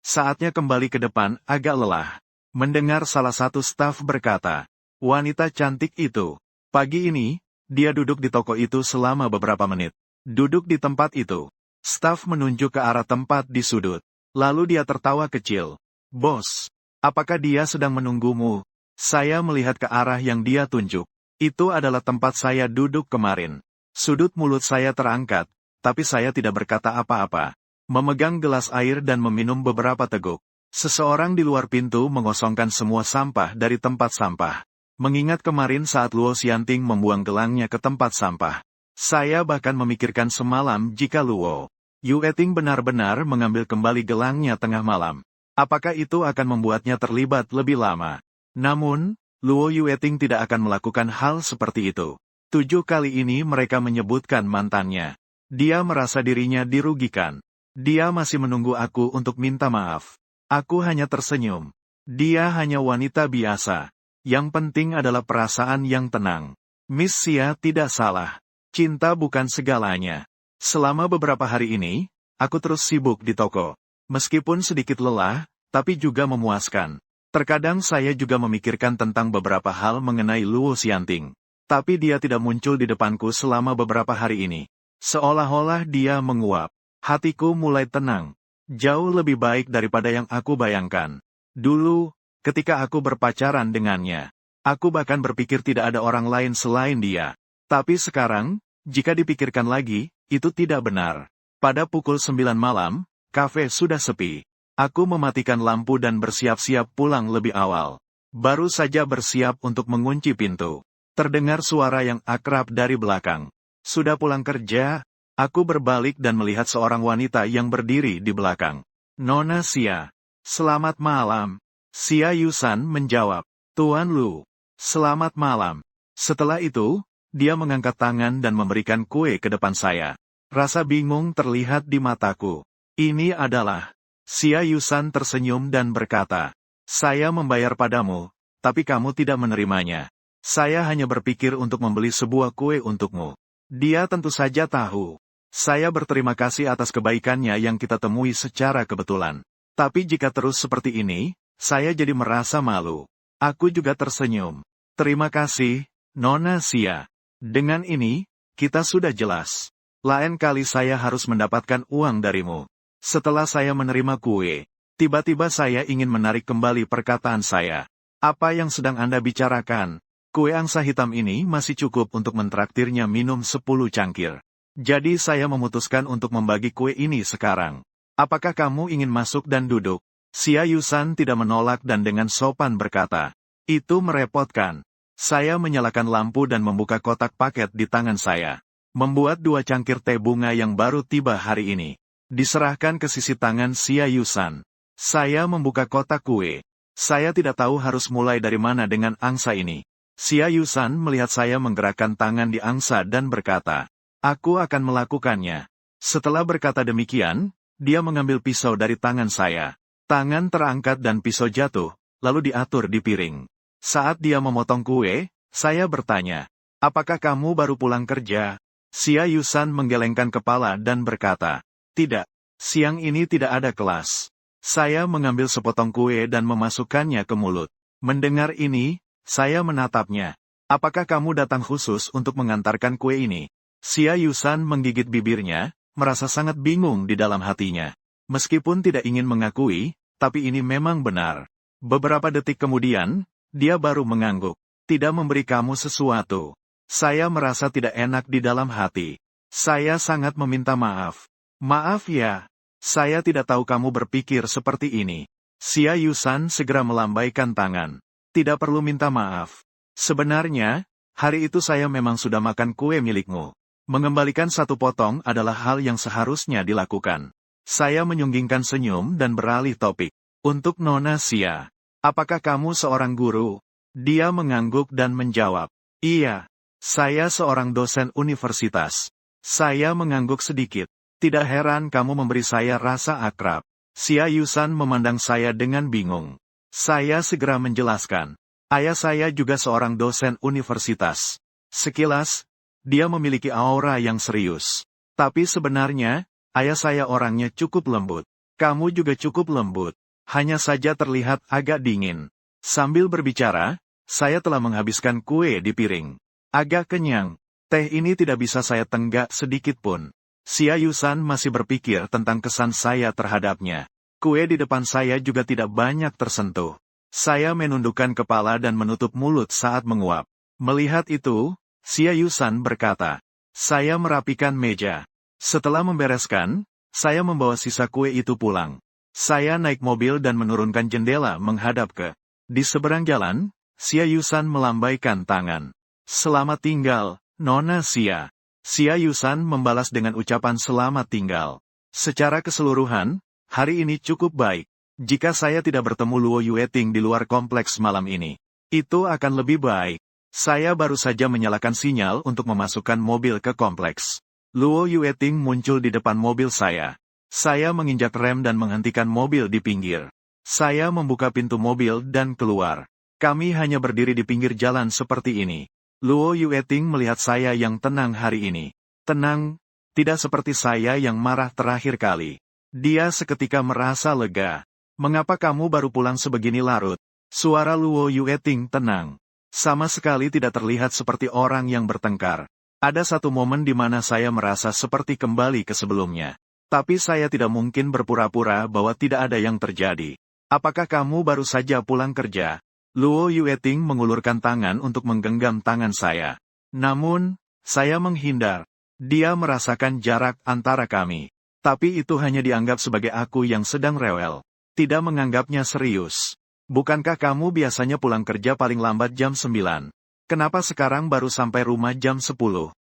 Saatnya kembali ke depan agak lelah. Mendengar salah satu staf berkata, wanita cantik itu. Pagi ini, dia duduk di toko itu selama beberapa menit. Duduk di tempat itu. Staf menunjuk ke arah tempat di sudut. Lalu dia tertawa kecil. Bos, apakah dia sedang menunggumu? Saya melihat ke arah yang dia tunjuk. Itu adalah tempat saya duduk kemarin. Sudut mulut saya terangkat, tapi saya tidak berkata apa-apa. memegang gelas air dan meminum beberapa teguk. Seseorang di luar pintu mengosongkan semua sampah dari tempat sampah. Mengingat kemarin saat Luo Xianting membuang gelangnya ke tempat sampah. Saya bahkan memikirkan semalam jika Luo Yueting benar-benar mengambil kembali gelangnya tengah malam. Apakah itu akan membuatnya terlibat lebih lama? Namun, Luo Yueting tidak akan melakukan hal seperti itu. 7 kali ini mereka menyebutkan mantannya. Dia merasa dirinya dirugikan. Dia masih menunggu aku untuk minta maaf. Aku hanya tersenyum. Dia hanya wanita biasa. Yang penting adalah perasaan yang tenang. Miss Xia tidak salah. Cinta bukan segalanya. Selama beberapa hari ini, aku terus sibuk di toko. Meskipun sedikit lelah, tapi juga memuaskan. Terkadang saya juga memikirkan tentang beberapa hal mengenai Luo Xianting. Tapi dia tidak muncul di depanku selama beberapa hari ini. Seolah-olah dia menguap. Hatiku mulai tenang. Jauh lebih baik daripada yang aku bayangkan. Dulu, ketika aku berpacaran dengannya, aku bahkan berpikir tidak ada orang lain selain dia. Tapi sekarang, jika dipikirkan lagi, itu tidak benar. Pada pukul 9 malam, kafe sudah sepi. Aku mematikan lampu dan bersiap-siap pulang lebih awal. Baru saja bersiap untuk mengunci pintu. Terdengar suara yang akrab dari belakang. Sudah pulang kerja? Aku berbalik dan melihat seorang wanita yang berdiri di belakang. Nona Xia. Selamat malam. Xia Yusan menjawab. Tuan Lu. Selamat malam. Setelah itu, dia mengangkat tangan dan memberikan kue ke depan saya. Rasa bingung terlihat di mataku. Ini adalah... Xia Yusan tersenyum dan berkata. Saya membayar padamu, tapi kamu tidak menerimanya. Saya hanya berpikir untuk membeli sebuah kue untukmu. Dia tentu saja tahu. Saya berterima kasih atas kebaikannya yang kita temui secara kebetulan. Tapi jika terus seperti ini, saya jadi merasa malu. Aku juga tersenyum. Terima kasih, Nona Xia. Dengan ini, kita sudah jelas. Lain kali saya harus mendapatkan uang darimu. Setelah saya menerima kue, tiba-tiba saya ingin menarik kembali perkataan saya. Apa yang sedang Anda bicarakan? Kue angsa hitam ini masih cukup untuk mentraktirnya minum 10 cangkir. Jadi saya memutuskan untuk membagi kue ini sekarang. Apakah kamu ingin masuk dan duduk? Xia Yusan tidak menolak dan dengan sopan berkata. Itu merepotkan. Saya menyalakan lampu dan membuka kotak paket di tangan saya. Membuat 2 cangkir teh bunga yang baru tiba hari ini. Diserahkan ke sisi tangan Xia Yusan. Saya membuka kotak kue. Saya tidak tahu harus mulai dari mana dengan angsa ini. Xia Yusan melihat saya menggerakkan tangan di angsa dan berkata. Aku akan melakukannya. Setelah berkata demikian, dia mengambil pisau dari tangan saya. Tangan terangkat dan pisau jatuh, lalu diatur di piring. Saat dia memotong kue, saya bertanya, apakah kamu baru pulang kerja? Xia Yusan menggelengkan kepala dan berkata, tidak, siang ini tidak ada kelas. Saya mengambil sepotong kue dan memasukkannya ke mulut. Mendengar ini, saya menatapnya. Apakah kamu datang khusus untuk mengantarkan kue ini? Xia Yusan menggigit bibirnya, merasa sangat bingung di dalam hatinya. Meskipun tidak ingin mengakui, tapi ini memang benar. Beberapa detik kemudian, dia baru mengangguk. Tidak memberi kamu sesuatu. Saya merasa tidak enak di dalam hati. Saya sangat meminta maaf. Maaf ya. Saya tidak tahu kamu berpikir seperti ini. Xia Yusan segera melambaikan tangan. Tidak perlu minta maaf. Sebenarnya, hari itu saya memang sudah makan kue milikmu. Mengembalikan 1 potong adalah hal yang seharusnya dilakukan. Saya menyunggingkan senyum dan beralih topik. Untuk Nona Xia, apakah kamu seorang guru? Dia mengangguk dan menjawab. Iya, saya seorang dosen universitas. Saya mengangguk sedikit. Tidak heran kamu memberi saya rasa akrab. Xia Yusan memandang saya dengan bingung. Saya segera menjelaskan. Ayah saya juga seorang dosen universitas. Sekilas, dia memiliki aura yang serius. Tapi sebenarnya, ayah saya orangnya cukup lembut. Kamu juga cukup lembut. Hanya saja terlihat agak dingin. Sambil berbicara, saya telah menghabiskan kue di piring. Agak kenyang. Teh ini tidak bisa saya tenggak sedikit pun. Xia Yusan masih berpikir tentang kesan saya terhadapnya. Kue di depan saya juga tidak banyak tersentuh. Saya menundukkan kepala dan menutup mulut saat menguap. Melihat itu, Xia Yusan berkata, saya merapikan meja. Setelah membereskan, Saya membawa sisa kue itu pulang. Saya naik mobil dan menurunkan jendela menghadap ke. Di seberang jalan, Xia Yusan melambaikan tangan. Selamat tinggal, Nona Xia. Xia Yusan membalas dengan ucapan selamat tinggal. Secara keseluruhan, hari ini cukup baik. Jika saya tidak bertemu Luo Yueting di luar kompleks malam ini, itu akan lebih baik. Saya baru saja menyalakan sinyal untuk memasukkan mobil ke kompleks. Luo Yueting muncul di depan mobil saya. Saya menginjak rem dan menghentikan mobil di pinggir. Saya membuka pintu mobil dan keluar. Kami hanya berdiri di pinggir jalan seperti ini. Luo Yueting melihat saya yang tenang hari ini. Tenang, tidak seperti saya yang marah terakhir kali. Dia seketika merasa lega. Mengapa kamu baru pulang sebegini larut? Suara Luo Yueting tenang. Sama sekali tidak terlihat seperti orang yang bertengkar. Ada satu momen di mana saya merasa seperti kembali ke sebelumnya. Tapi saya tidak mungkin berpura-pura bahwa tidak ada yang terjadi. Apakah kamu baru saja pulang kerja? Luo Yueting mengulurkan tangan untuk menggenggam tangan saya. Namun, saya menghindar. Dia merasakan jarak antara kami. Tapi itu hanya dianggap sebagai aku yang sedang rewel. Tidak menganggapnya serius. Bukankah kamu biasanya pulang kerja paling lambat jam 9? Kenapa sekarang baru sampai rumah jam 10?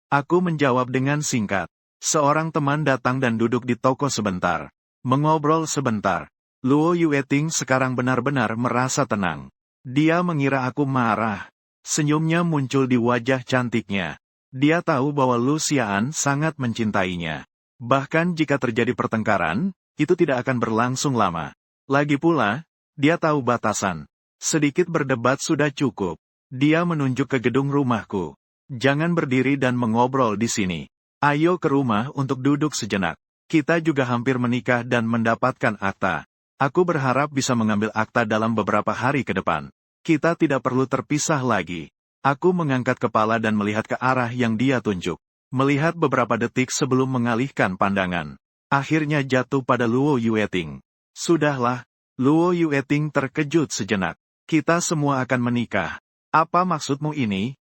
Aku menjawab dengan singkat. Seorang teman datang dan duduk di toko sebentar. Mengobrol sebentar. Luo Yueting sekarang benar-benar merasa tenang. Dia mengira aku marah. Senyumnya muncul di wajah cantiknya. Dia tahu bahwa Lu Xian sangat mencintainya. Bahkan jika terjadi pertengkaran, itu tidak akan berlangsung lama. Lagi pula, dia tahu batasan. Sedikit berdebat sudah cukup. Dia menunjuk ke gedung rumahku. Jangan berdiri dan mengobrol di sini. Ayo ke rumah untuk duduk sejenak. Kita juga hampir menikah dan mendapatkan akta. Aku berharap bisa mengambil akta dalam beberapa hari ke depan. Kita tidak perlu terpisah lagi. Aku mengangkat kepala dan melihat ke arah yang dia tunjuk. Melihat beberapa detik sebelum mengalihkan pandangan. Akhirnya jatuh pada Luo Yueting. Sudahlah, Luo Yueting terkejut sejenak. Kita semua akan menikah. Apa maksudmu ini?